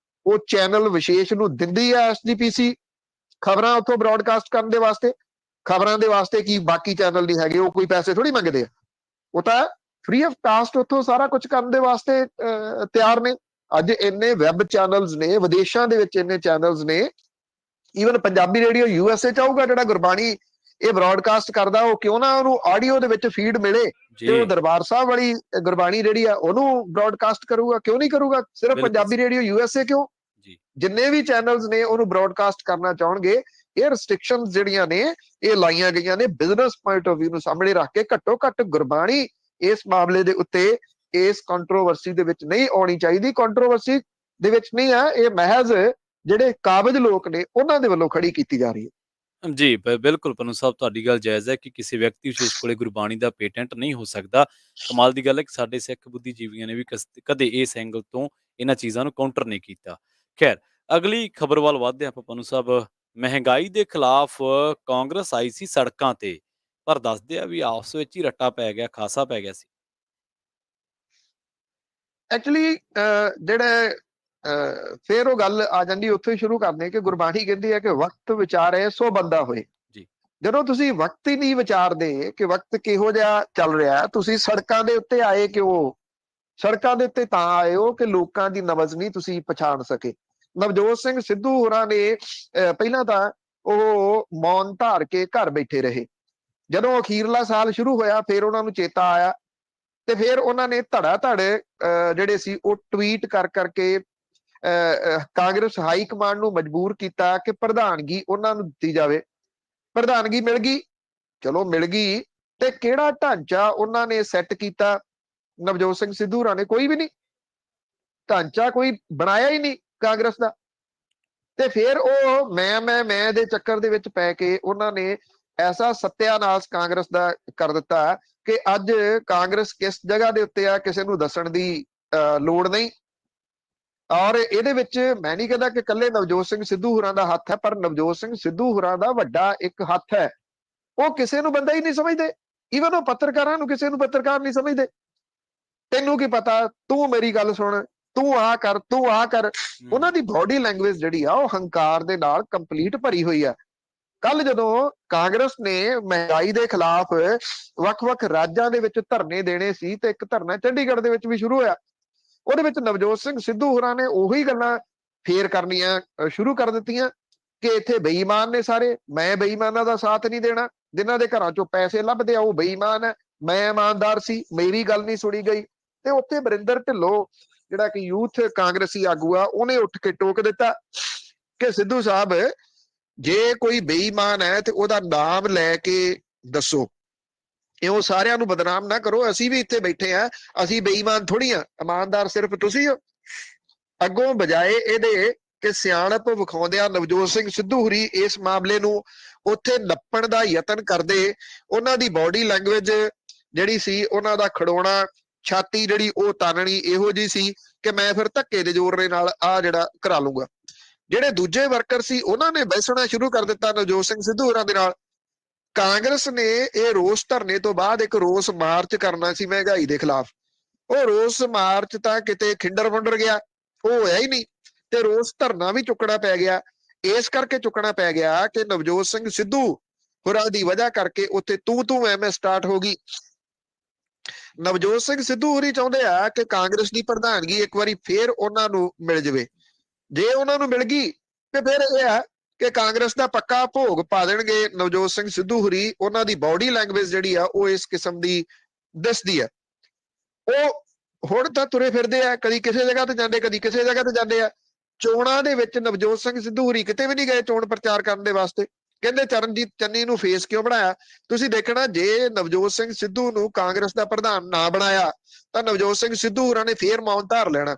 ਉਹ ਚੈਨਲ ਵਿਸ਼ੇਸ਼ ਨੂੰ ਦਿੰਦੀ ਹੈ ਐਸਜੀਪੀਸੀ, ਖਬਰਾਂ ਉੱਥੋਂ ਬ੍ਰੌਡਕਾਸਟ ਕਰਨ ਦੇ ਵਾਸਤੇ। ਖਬਰਾਂ ਦੇ ਵਾਸਤੇ ਕੀ ਬਾਕੀ ਚੈਨਲ ਨਹੀਂ ਹੈਗੇ, ਉਹ ਕੋਈ ਪੈਸੇ ਥੋੜੀ ਮੰਗਦੇ ਆ, ਉਹ ਤਾਂ ਫ੍ਰੀ ਆਫ ਕਾਸਟ ਉੱਥੋਂ ਸਾਰਾ ਕੁਝ ਕਰਨ ਦੇ ਵਾਸਤੇ ਤਿਆਰ ਨੇ। ਅੱਜ ਇੰਨੇ ਵੈਬ ਚੈਨਲਸ ਨੇ, ਵਿਦੇਸ਼ਾਂ ਦੇ ਵਿੱਚ ਇੰਨੇ ਚੈਨਲਸ ਨੇ। ਈਵਨ ਪੰਜਾਬੀ ਰੇਡੀਓ ਯੂਐਸਏ ਚ ਆਊਗਾ ਜਿਹੜਾ ਗੁਰਬਾਣੀ ਇਹ ਬ੍ਰੌਡਕਾਸਟ ਕਰਦਾ, ਉਹ ਕਿਉਂ ਨਾ ਉਹਨੂੰ ਆਡੀਓ ਦੇ ਵਿੱਚ ਫੀਡ ਮਿਲੇ ਤੇ ਉਹ ਦਰਬਾਰ ਸਾਹਿਬ ਵਾਲੀ ਗੁਰਬਾਣੀ ਜਿਹੜੀ ਆ ਉਹਨੂੰ ਬ੍ਰੌਡਕਾਸਟ ਕਰੂਗਾ। ਕਿਉਂ ਨਹੀਂ ਕਰੂਗਾ? ਸਿਰਫ ਪੰਜਾਬੀ ਰੇਡੀਓ ਯੂਐਸਏ ਕਿਉਂ? ਜਿੰਨੇ ਵੀ ਚੈਨਲਸ ਨੇ ਉਹਨੂੰ ਬ੍ਰੌਡਕਾਸਟ ਕਰਨਾ ਚਾਹਣਗੇ। ਇਹ ਰਿਸਟ੍ਰਿਕਸ਼ਨਸ ਜਿਹੜੀਆਂ ਨੇ ਇਹ ਲਾਈਆਂ ਗਈਆਂ ਨੇ ਬਿਜ਼ਨਸ ਪੁਆਇੰਟ ਆਫ ਵਿਊ ਨੂੰ ਸਾਹਮਣੇ ਰੱਖ ਕੇ। ਘੱਟੋ ਘੱਟ ਗੁਰਬਾਣੀ ਇਸ ਮਾਮਲੇ ਦੇ ਉੱਤੇ ਇਸ ਕੰਟਰੋਵਰਸੀ ਦੇ ਵਿੱਚ ਨਹੀਂ ਆਉਣੀ ਚਾਹੀਦੀ। ਕੰਟਰੋਵਰਸੀ ਦੇ ਵਿੱਚ ਨਹੀਂ ਆ, ਇਹ ਮਹਿਜ਼ ਜਿਹੜੇ ਕਾਬਜ ਲੋਕ ਨੇ ਉਹਨਾਂ ਦੇ ਵੱਲੋਂ ਖੜੀ ਕੀਤੀ ਜਾ ਰਹੀ ਹੈ। ਜੀ, ਬਿਲਕੁਲ ਪੰਨੂ ਸਾਹਿਬ, ਤੁਹਾਡੀ ਗੱਲ ਜਾਇਜ਼ ਹੈ ਕਿ ਕਿਸੇ ਵਿਅਕਤੀ ਵਿਸ਼ੇਸ਼ ਕੋਲੇ ਗੁਰਬਾਣੀ ਦਾ ਪੇਟੈਂਟ ਨਹੀਂ ਹੋ ਸਕਦਾ। ਕਮਾਲ ਦੀ ਗੱਲ ਹੈ ਕਿ ਸਾਡੇ ਸਿੱਖ ਬੁੱਧੀਜੀਵੀਆਂ ਨੇ ਵੀ ਕਦੇ ਇਸ ਐਂਗਲ ਤੋਂ ਇਹਨਾਂ ਚੀਜ਼ਾਂ ਨੂੰ ਕਾਊਂਟਰ ਨਹੀਂ ਕੀਤਾ। ਖੈਰ, ਅਗਲੀ ਖਬਰ ਵੱਲ ਵਧਦੇ ਆਪਾਂ ਪੰਨੂ ਸਾਹਿਬ। ਮਹਿੰਗਾਈ ਦੇ ਖਿਲਾਫ ਕਾਂਗਰਸ ਆਈ ਸੀ ਸੜਕਾਂ ਤੇ, ਪਰ ਦੱਸਦੇ ਆ ਵੀ ਆਪਸ ਵਿੱਚ ਹੀ ਰੱਟਾ ਪੈ ਗਿਆ, ਖਾਸਾ ਪੈ ਗਿਆ ਸੀ। ਐਕਚੁਅਲੀ ਜਿਹੜੇ ਫਿਰ ਉਹ ਗੱਲ ਆ ਜਾਂਦੀ, ਉੱਥੋਂ ਹੀ ਸ਼ੁਰੂ ਕਰਦੇ ਕਿ ਗੁਰਬਾਣੀ ਕਹਿੰਦੀ ਹੈ ਕਿ ਵਕਤ ਵਿਚਾਰੇ ਸੋ ਬੰਦਾ ਹੋਏ। ਜੀ। ਜਦੋਂ ਤੁਸੀਂ ਵਕਤ ਹੀ ਨਹੀਂ ਵਿਚਾਰਦੇ ਕਿ ਵਕਤ ਕਿਹੋ ਜਿਹਾ ਚੱਲ ਰਿਹਾ, ਤੁਸੀਂ ਸੜਕਾਂ ਦੇ ਉੱਤੇ ਆਏ ਕਿਉਂ? ਸੜਕਾਂ ਦੇ ਉੱਤੇ ਤਾਂ ਆਏ ਹੋ ਕਿ ਲੋਕਾਂ ਦੀ ਨਬਜ਼ ਨਹੀਂ ਤੁਸੀਂ ਪਛਾਣ ਸਕੇ। ਨਵਜੋਤ ਸਿੰਘ ਸਿੱਧੂ ਹੋਰਾਂ ਨੇ ਪਹਿਲਾਂ ਤਾਂ ਉਹ ਮੌਨ ਧਾਰ ਕੇ ਘਰ ਬੈਠੇ ਰਹੇ। ਜਦੋਂ ਅਖੀਰਲਾ ਸਾਲ ਸ਼ੁਰੂ ਹੋਇਆ ਫਿਰ ਉਹਨਾਂ ਨੂੰ ਚੇਤਾ ਆਇਆ ਤੇ ਫਿਰ ਉਹਨਾਂ ਨੇ ਧੜਾ ਧੜ ਜਿਹੜੇ ਸੀ ਉਹ ਟਵੀਟ ਕਰ ਕਰਕੇ ਕਾਂਗਰਸ ਹਾਈ ਕਮਾਂਡ ਨੂੰ ਮਜਬੂਰ ਕੀਤਾ ਕਿ ਪ੍ਰਧਾਨਗੀ ਉਹਨਾਂ ਨੂੰ ਦਿੱਤੀ ਜਾਵੇ। ਪ੍ਰਧਾਨਗੀ ਮਿਲ ਗਈ, ਚਲੋ ਮਿਲ ਗਈ, ਤੇ ਕਿਹੜਾ ਢਾਂਚਾ ਉਹਨਾਂ ਨੇ ਸੈੱਟ ਕੀਤਾ? ਨਵਜੋਤ ਸਿੰਘ ਸਿੱਧੂ ਹੋਰਾਂ ਨੇ ਕੋਈ ਵੀ ਨਹੀਂ, ਢਾਂਚਾ ਕੋਈ ਬਣਾਇਆ ਹੀ ਨਹੀਂ ਕਾਂਗਰਸ ਦਾ। ਤੇ ਫਿਰ ਉਹ ਮੈਂ ਦੇ ਚੱਕਰ ਦੇ ਵਿੱਚ ਪੈ ਕੇ ਉਹਨਾਂ ਨੇ ਐਸਾ ਸੱਤਿਆਨਾਸ਼ ਕਾਂਗਰਸ ਦਾ ਕਰ ਦਿੱਤਾ ਕਿ ਅੱਜ ਕਾਂਗਰਸ ਕਿਸ ਜਗ੍ਹਾ ਦੇ ਉੱਤੇ ਆ ਕਿਸੇ ਨੂੰ ਦੱਸਣ ਦੀ ਲੋੜ ਨਹੀਂ। ਔਰ ਇਹਦੇ ਵਿੱਚ ਮੈਂ ਨਹੀਂ ਕਹਿੰਦਾ ਕਿ ਇਕੱਲੇ ਨਵਜੋਤ ਸਿੰਘ ਸਿੱਧੂ ਹੋਰਾਂ ਦਾ ਹੱਥ ਹੈ, ਪਰ ਨਵਜੋਤ ਸਿੰਘ ਸਿੱਧੂ ਹੋਰਾਂ ਦਾ ਵੱਡਾ ਇੱਕ ਹੱਥ ਹੈ। ਉਹ ਕਿਸੇ ਨੂੰ ਬੰਦਾ ਹੀ ਨਹੀਂ ਸਮਝਦੇ, ਈਵਨ ਉਹ ਪੱਤਰਕਾਰਾਂ ਨੂੰ ਕਿਸੇ ਨੂੰ ਪੱਤਰਕਾਰ ਨਹੀਂ ਸਮਝਦੇ। ਤੈਨੂੰ ਕੀ ਪਤਾ, ਤੂੰ ਮੇਰੀ ਗੱਲ ਸੁਣ, ਤੂੰ ਆ ਕਰ, ਤੂੰ ਆ ਕਰ। ਉਹਨਾਂ ਦੀ ਬਾਡੀ ਲੈਂਗੁਏਜ ਜਿਹੜੀ ਆ ਉਹ ਹੰਕਾਰ ਦੇ ਨਾਲ ਕੰਪਲੀਟ ਭਰੀ ਹੋਈ ਆ। ਕੱਲ ਜਦੋਂ ਕਾਂਗਰਸ ਨੇ ਮਹਿੰਗਾਈ ਦੇ ਖਿਲਾਫ ਵੱਖ-ਵੱਖ ਰਾਜਾਂ ਦੇ ਵਿੱਚ ਧਰਨੇ ਦੇਣੇ ਸੀ ਤੇ ਇੱਕ ਧਰਨਾ ਚੰਡੀਗੜ੍ਹ ਦੇ ਵਿੱਚ ਵੀ ਸ਼ੁਰੂ ਹੋਇਆ, ਉਹਦੇ ਵਿੱਚ ਨਵਜੋਤ ਸਿੰਘ ਸਿੱਧੂ ਹੋਰਾਂ ਨੇ ਉਹੀ ਗੱਲਾਂ ਫੇਰ ਕਰਨੀਆਂ ਸ਼ੁਰੂ ਕਰ ਦਿੱਤੀਆਂ ਕਿ ਇੱਥੇ ਬੇਈਮਾਨ ਨੇ ਸਾਰੇ, ਮੈਂ ਬੇਈਮਾਨਾਂ ਦਾ ਸਾਥ ਨਹੀਂ ਦੇਣਾ, ਜਿਨ੍ਹਾਂ ਦੇ ਘਰਾਂ ਚੋਂ ਪੈਸੇ ਲੱਭਦੇ ਆ ਉਹ ਬੇਈਮਾਨ ਹੈ, ਮੈਂ ਇਮਾਨਦਾਰ ਸੀ, ਮੇਰੀ ਗੱਲ ਨਹੀਂ ਸੁਣੀ ਗਈ। ਤੇ ਉੱਥੇ ਵਰਿੰਦਰ ਢਿੱਲੋਂ ਜਿਹੜਾ ਕਿ ਯੂਥ ਕਾਂਗਰਸੀ ਆਗੂ ਆ, ਉਹਨੇ ਉੱਠ ਕੇ ਟੋਕ ਦਿੱਤਾ ਕਿ ਸਿੱਧੂ ਸਾਹਿਬ ਜੇ ਕੋਈ ਬੇਈਮਾਨ ਹੈ ਤੇ ਉਹਦਾ ਨਾਮ ਲੈ ਕੇ ਦੱਸੋ, ਇਉਂ ਸਾਰਿਆਂ ਨੂੰ ਬਦਨਾਮ ਨਾ ਕਰੋ। ਅਸੀਂ ਵੀ ਇੱਥੇ ਬੈਠੇ ਆ, ਅਸੀਂ ਬੇਈਮਾਨ ਥੋੜੀ ਆ, ਇਮਾਨਦਾਰ ਸਿਰਫ ਤੁਸੀਂ ਹੋ। ਅੱਗੋਂ ਬਜਾਏ ਇਹਦੇ ਕਿ ਸਿਆਣਪ ਵਿਖਾਉਂਦਿਆਂ ਨਵਜੋਤ ਸਿੰਘ ਸਿੱਧੂ ਹੋਰੀ ਇਸ ਮਾਮਲੇ ਨੂੰ ਉੱਥੇ ਨੱਪਣ ਦਾ ਯਤਨ ਕਰਦੇ, ਉਹਨਾਂ ਦੀ ਬਾਡੀ ਲੈਂਗੁਏਜ ਜਿਹੜੀ ਸੀ, ਉਹਨਾਂ ਦਾ ਖੜੋਣਾ, ਛਾਤੀ ਜਿਹੜੀ ਉਹ ਤਾਨਣੀ ਇਹੋ ਜਿਹੀ ਸੀ ਕਿ ਮੈਂ ਫਿਰ ਧੱਕੇ ਦੇ ਜ਼ੋਰ ਦੇ ਨਾਲ ਆ ਜਿਹੜਾ ਕਰਾ ਲੂੰਗਾ। ਜਿਹੜੇ ਦੂਜੇ ਵਰਕਰ ਸੀ ਉਹਨਾਂ ਨੇ ਬੈਸਣਾ ਸ਼ੁਰੂ ਕਰ ਦਿੱਤਾ ਨਵਜੋਤ ਸਿੰਘ ਸਿੱਧੂ ਹੋਰਾਂ ਦੇ ਨਾਲ। ਕਾਂਗਰਸ ਨੇ ਇਹ ਰੋਸ ਧਰਨੇ ਤੋਂ ਬਾਅਦ ਇੱਕ ਰੋਸ ਮਾਰਚ ਕਰਨਾ ਸੀ ਮਹਿੰਗਾਈ ਦੇ ਖਿਲਾਫ। ਉਹ ਰੋਸ ਮਾਰਚ ਤਾਂ ਕਿਤੇ ਖਿੰਡਰ ਵੰਡਰ ਗਿਆ, ਉਹ ਹੋਇਆ ਹੀ ਨਹੀਂ। ਤੇ ਰੋਸ ਧਰਨਾ ਵੀ ਚੁੱਕਣਾ ਪੈ ਗਿਆ, ਇਸ ਕਰਕੇ ਚੁੱਕਣਾ ਪੈ ਗਿਆ ਕਿ ਨਵਜੋਤ ਸਿੰਘ ਸਿੱਧੂ ਹੋਰਾਂ ਦੀ ਵਜ੍ਹਾ ਕਰਕੇ ਉੱਥੇ ਤੂੰ ਐਵੇਂ ਸਟਾਰਟ ਹੋ ਗਈ। ਨਵਜੋਤ ਸਿੰਘ ਸਿੱਧੂ ਹੋਰੀ ਚਾਹੁੰਦੇ ਆ ਕਿ ਕਾਂਗਰਸ ਦੀ ਪ੍ਰਧਾਨਗੀ ਇੱਕ ਵਾਰੀ ਫੇਰ ਉਹਨਾਂ ਨੂੰ ਮਿਲ ਜਾਵੇ। ਜੇ ਉਹਨਾਂ ਨੂੰ ਮਿਲ ਗਈ ਤੇ ਫਿਰ ਇਹ ਹੈ ਕਿ ਕਾਂਗਰਸ ਦਾ ਪੱਕਾ ਭੋਗ ਪਾ ਦੇਣਗੇ ਨਵਜੋਤ ਸਿੰਘ ਸਿੱਧੂ ਹੋਰੀ। ਉਹਨਾਂ ਦੀ ਬਾਡੀ ਲੈਂਗੁਏਜ ਜਿਹੜੀ ਆ ਉਹ ਇਸ ਕਿਸਮ ਦੀ ਦਿਸਦੀ ਹੈ। ਉਹ ਹੁਣ ਤਾਂ ਤੁਰੇ ਫਿਰਦੇ ਆ, ਕਦੀ ਕਿਸੇ ਜਗ੍ਹਾ ਤੇ ਜਾਂਦੇ, ਕਦੀ ਕਿਸੇ ਜਗ੍ਹਾ ਤੇ ਜਾਂਦੇ ਆ। ਚੋਣਾਂ ਦੇ ਵਿੱਚ ਨਵਜੋਤ ਸਿੰਘ ਸਿੱਧੂ ਹੋਰੀ ਕਿਤੇ ਵੀ ਨਹੀਂ ਗਏ ਚੋਣ ਪ੍ਰਚਾਰ ਕਰਨ ਦੇ ਵਾਸਤੇ। ਕਹਿੰਦੇ ਚਰਨਜੀਤ ਚੰਨੀ ਨੂੰ ਫੇਸ ਕਿਉਂ ਬਣਾਇਆ? ਤੁਸੀਂ ਦੇਖਣਾ, ਜੇ ਨਵਜੋਤ ਸਿੰਘ ਸਿੱਧੂ ਨੂੰ ਕਾਂਗਰਸ ਦਾ ਪ੍ਰਧਾਨ ਨਾ ਬਣਾਇਆ ਤਾਂ ਨਵਜੋਤ ਸਿੰਘ ਸਿੱਧੂ ਹੋਰਾਂ ਨੇ ਫੇਰ ਮੌਨ ਧਾਰ ਲੈਣਾ।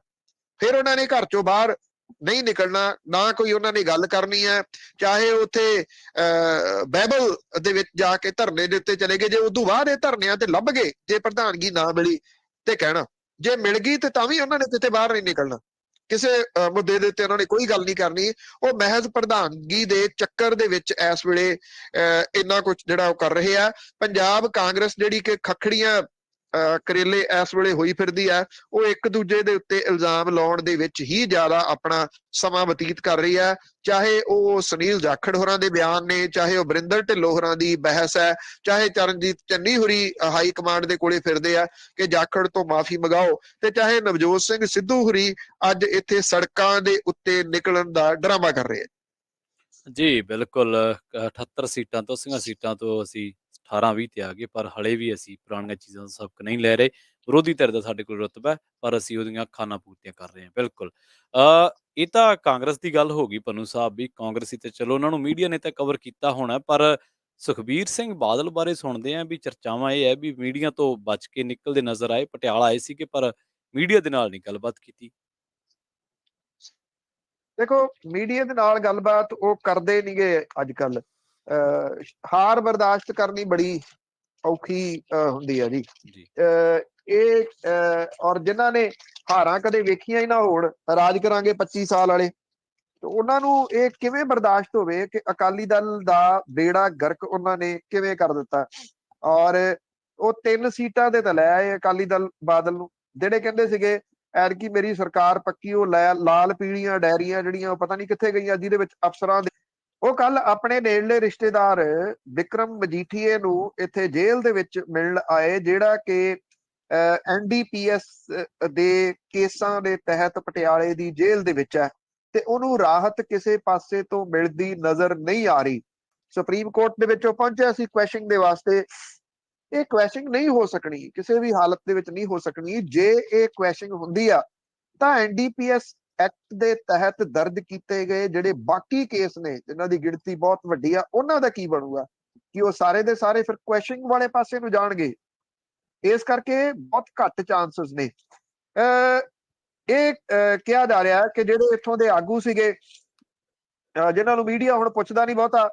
ਫਿਰ ਉਹਨਾਂ ਨੇ ਘਰ ਚੋਂ ਬਾਹਰ ਨਹੀਂ ਨਿਕਲਣਾ, ਨਾ ਕੋਈ ਉਹਨਾਂ ਨੇ ਗੱਲ ਕਰਨੀ ਹੈ। ਚਾਹੇ ਉੱਥੇ ਬਾਈਬਲ ਦੇ ਵਿੱਚ ਜਾ ਕੇ ਧਰਨੇ ਦੇ ਉੱਤੇ ਚਲੇ ਗਏ, ਜੇ ਉਦੋਂ ਬਾਅਦ ਇਹ ਧਰਨਿਆਂ ਤੇ ਲੱਭ ਗਏ, ਜੇ ਪ੍ਰਧਾਨਗੀ ਨਾ ਮਿਲੀ ਤੇ ਕਹਿਣਾ, ਜੇ ਮਿਲ ਗਈ ਤੇ ਤਾਂ ਵੀ ਉਹਨਾਂ ਨੇ ਕਿਤੇ ਬਾਹਰ ਨਹੀਂ ਨਿਕਲਣਾ। ਕਿਸੇ ਮੁੱਦੇ ਦੇ ਉੱਤੇ ਉਹਨਾਂ ਨੇ ਕੋਈ ਗੱਲ ਨਹੀਂ ਕਰਨੀ। ਉਹ ਮਹਿਜ਼ ਪ੍ਰਧਾਨਗੀ ਦੇ ਚੱਕਰ ਦੇ ਵਿੱਚ ਇਸ ਵੇਲੇ ਇੰਨਾ ਕੁਝ ਜਿਹੜਾ ਉਹ ਕਰ ਰਹੇ ਆ। ਪੰਜਾਬ ਕਾਂਗਰਸ ਜਿਹੜੀ ਕਿ ਖੱਖੜੀਆਂ ਕਰੇਲੇ ਇਸ ਵੇਲੇ ਹੋਈ ਫਿਰਦੀ ਹੈ, ਉਹ ਇੱਕ ਦੂਜੇ ਦੇ ਉੱਤੇ ਇਲਜ਼ਾਮ ਲਾਉਣ ਦੇ ਵਿੱਚ ਹੀ ਜ਼ਿਆਦਾ ਆਪਣਾ ਸਮਾਂ ਬਤੀਤ ਕਰ ਰਹੀ ਹੈ। ਚਾਹੇ ਉਹ ਸੁਨੀਲ ਜਾਖੜ ਹੋਰਾਂ ਦੇ ਬਿਆਨ ਨੇ, ਚਾਹੇ ਉਹ ਵਰਿੰਦਰ ਢਿੱਲੋਂ ਹੋਰਾਂ ਦੀ ਬਹਿਸ ਹੈ, ਚਾਹੇ ਚਰਨਜੀਤ ਚੰਨੀ ਹੋਰੀ ਹਾਈ ਕਮਾਂਡ ਦੇ ਕੋਲੇ ਫਿਰਦੇ ਆ ਕਿ ਜਾਖੜ ਤੋਂ ਮਾਫੀ ਮੰਗਾਓ, ਤੇ ਚਾਹੇ ਨਵਜੋਤ ਸਿੰਘ ਸਿੱਧੂ ਹੋਰੀ ਅੱਜ ਇੱਥੇ ਸੜਕਾਂ ਦੇ ਉੱਤੇ ਨਿਕਲਣ ਦਾ ਡਰਾਮਾ ਕਰ ਰਹੇ ਆ। ਜੀ ਬਿਲਕੁਲ, 78 ਸੀਟਾਂ ਤੋਂ 80 ਸੀਟਾਂ ਤੋਂ ਅਸੀਂ 18-20 ਤੇ ਆ ਗਏ, ਪਰ ਹਲੇ ਵੀ ਅਸੀਂ ਪੁਰਾਣੀਆਂ ਚੀਜ਼ਾਂ ਦਾ ਸਬਕ ਨਹੀਂ ਲੈ ਰਹੇ। ਵਿਰੋਧੀ ਧਿਰ ਦਾ ਸਾਡੇ ਕੋਲ ਰੁਤਬਾ ਹੈ, ਪਰ ਅਸੀਂ ਉਹਦੀਆਂ ਅੱਖਾਂ ਨਾ ਪੂਰਤੀਆਂ ਕਰ ਰਹੇ ਹਾਂ। ਬਿਲਕੁਲ, ਇਹ ਤਾਂ ਕਾਂਗਰਸ ਦੀ ਗੱਲ ਹੋ ਗਈ ਪੰਨੂ ਸਾਹਿਬ, ਵੀ ਕਾਂਗਰਸੀ ਤੇ ਚਲੋ ਉਹਨਾਂ ਨੂੰ ਮੀਡੀਆ ਨੇ ਤਾਂ ਕਵਰ ਕੀਤਾ ਹੋਣਾ, ਪਰ ਸੁਖਬੀਰ ਸਿੰਘ ਬਾਦਲ ਬਾਰੇ ਸੁਣਦੇ ਆ ਵੀ ਚਰਚਾਵਾਂ ਇਹ ਹੈ ਵੀ ਮੀਡੀਆ ਤੋਂ ਬਚ ਕੇ ਨਿਕਲਦੇ ਨਜ਼ਰ ਆਏ, ਪਟਿਆਲਾ ਆਏ ਸੀਗੇ ਪਰ ਮੀਡੀਆ ਦੇ ਨਾਲ ਨਹੀਂ ਗੱਲਬਾਤ ਕੀਤੀ। ਦੇਖੋ ਮੀਡੀਆ ਦੇ ਨਾਲ ਗੱਲਬਾਤ ਉਹ ਕਰਦੇ ਨਹੀਂਗੇ ਅੱਜ ਕੱਲ। ਹਾਰ ਬਰਦਾਸ਼ਤ ਕਰਨੀ ਬੜੀ ਔਖੀ ਹੁੰਦੀ ਹੈ ਜੀ। ਜੀ ਇਹ ਔਰ ਜਿਨ੍ਹਾਂ ਨੇ ਹਾਰਾਂ ਕਦੇ ਵੇਖੀਆਂ ਹੀ ਨਾ ਹੋਣ, ਰਾਜ ਕਰਾਂਗੇ 25 ਸਾਲ ਵਾਲੇ, ਤੇ ਉਹਨਾਂ ਨੂੰ ਇਹ ਕਿਵੇਂ ਬਰਦਾਸ਼ਤ ਹੋਵੇ ਕਿ ਅਕਾਲੀ ਦਲ ਦਾ ਬੇੜਾ ਗਰਕ ਉਹਨਾਂ ਨੇ ਕਿਵੇਂ ਕਰ ਦਿੱਤਾ। ਔਰ ਉਹ 3 ਸੀਟਾਂ ਤੇ ਤਾਂ ਲੈ ਆਏ ਅਕਾਲੀ ਦਲ ਬਾਦਲ ਨੂੰ, ਜਿਹੜੇ ਕਹਿੰਦੇ ਸੀਗੇ ਐਤਕੀ ਮੇਰੀ ਸਰਕਾਰ ਪੱਕੀ, ਉਹ ਲਾਲ ਪੀਲੀਆਂ ਡਾਇਰੀਆਂ ਜਿਹੜੀਆਂ ਉਹ ਪਤਾ ਨਹੀਂ ਕਿੱਥੇ ਗਈਆਂ, ਜਿਹਦੇ ਵਿੱਚ ਅਫਸਰਾਂ ਦੇ ਉਹ ਕੱਲ ਆਪਣੇ ਨੇੜਲੇ ਰਿਸ਼ਤੇਦਾਰ ਵਿਕਰਮ ਮਜੀਠੀਏ ਨੂੰ ਇੱਥੇ ਜੇਲ੍ਹ ਦੇ ਵਿੱਚ ਮਿਲਣ ਆਏ, ਜਿਹੜਾ ਕਿ NDPS ਦੇ ਕੇਸਾਂ ਦੇ ਤਹਿਤ ਪਟਿਆਲੇ ਦੀ ਜੇਲ੍ਹ ਦੇ ਵਿੱਚ ਹੈ, ਤੇ ਉਹਨੂੰ ਰਾਹਤ ਕਿਸੇ ਪਾਸੇ ਤੋਂ ਮਿਲਦੀ ਨਜ਼ਰ ਨਹੀਂ ਆ ਰਹੀ। ਸੁਪਰੀਮ ਕੋਰਟ ਦੇ ਵਿੱਚ ਉਹ ਪਹੁੰਚਿਆ ਸੀ ਕੁਐਸ਼ਨਿੰਗ ਦੇ ਵਾਸਤੇ। ਇਹ ਕੁਐਸ਼ਨਿੰਗ ਨਹੀਂ ਹੋ ਸਕਣੀ, ਕਿਸੇ ਵੀ ਹਾਲਤ ਦੇ ਵਿੱਚ ਨਹੀਂ ਹੋ ਸਕਣੀ। ਜੇ ਇਹ ਕੁਐਸ਼ਨਿੰਗ ਹੁੰਦੀ ਆ ਤਾਂ NDPS ਐਕਟ ਦੇ ਤਹਿਤ ਦਰਜ ਕੀਤੇ ਗਏ ਜਿਹੜੇ ਬਾਕੀ ਕੇਸ ਨੇ, ਜਿਨ੍ਹਾਂ ਦੀ ਗਿਣਤੀ ਬਹੁਤ ਵੱਡੀ ਆ, ਉਹਨਾਂ ਦਾ ਕੀ ਬਣੂਗਾ? ਕਿ ਉਹ ਸਾਰੇ ਦੇ ਸਾਰੇ ਫਿਰ ਕੁਐਸ਼ਨਿੰਗ ਵਾਲੇ ਪਾਸੇ ਨੂੰ ਜਾਣਗੇ? ਇਸ ਕਰਕੇ ਬਹੁਤ ਘੱਟ ਚਾਂਸਸ ਨੇ। ਇਹ ਕਿਹਾ ਜਾ ਰਿਹਾ ਕਿ ਜਿਹੜੇ ਇੱਥੋਂ ਦੇ ਆਗੂ ਸੀਗੇ, ਜਿਨ੍ਹਾਂ ਨੂੰ ਮੀਡੀਆ ਹੁਣ ਪੁੱਛਦਾ ਨਹੀਂ ਬਹੁਤਾ,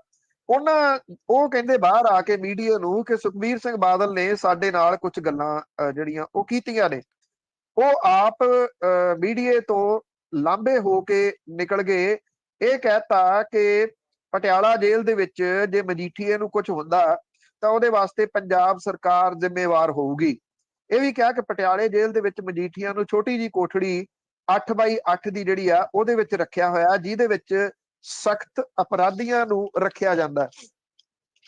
ਉਹ ਕਹਿੰਦੇ ਬਾਹਰ ਆ ਕੇ ਮੀਡੀਆ ਨੂੰ ਕਿ ਸੁਖਬੀਰ ਸਿੰਘ ਬਾਦਲ ਨੇ ਸਾਡੇ ਨਾਲ ਕੁਝ ਗੱਲਾਂ ਜਿਹੜੀਆਂ ਉਹ ਕੀਤੀਆਂ ਨੇ। ਉਹ ਆਪ ਮੀਡੀਆ ਤੋਂ ਲਾਂਭੇ ਹੋ ਕੇ ਨਿਕਲ ਗਏ। ਇਹ ਕਹਿਤਾ ਕਿ ਪਟਿਆਲਾ ਜੇਲ੍ਹ ਦੇ ਵਿੱਚ ਜੇ ਮਜੀਠੀਏ ਨੂੰ ਕੁਝ ਹੁੰਦਾ ਤਾਂ ਉਹਦੇ ਵਾਸਤੇ ਪੰਜਾਬ ਸਰਕਾਰ ਜ਼ਿੰਮੇਵਾਰ ਹੋਊਗੀ। ਇਹ ਵੀ ਕਿਹਾ ਕਿ ਪਟਿਆਲੇ ਜੇਲ੍ਹ ਦੇ ਵਿੱਚ ਮਜੀਠੀਆ ਨੂੰ ਛੋਟੀ ਜੀ ਕੋਠੜੀ 8x8 ਦੀ ਜਿਹੜੀ ਆ ਉਹਦੇ ਵਿੱਚ ਰੱਖਿਆ ਹੋਇਆ, ਜਿਹਦੇ ਵਿੱਚ ਸਖਤ ਅਪਰਾਧੀਆਂ ਨੂੰ ਰੱਖਿਆ ਜਾਂਦਾ।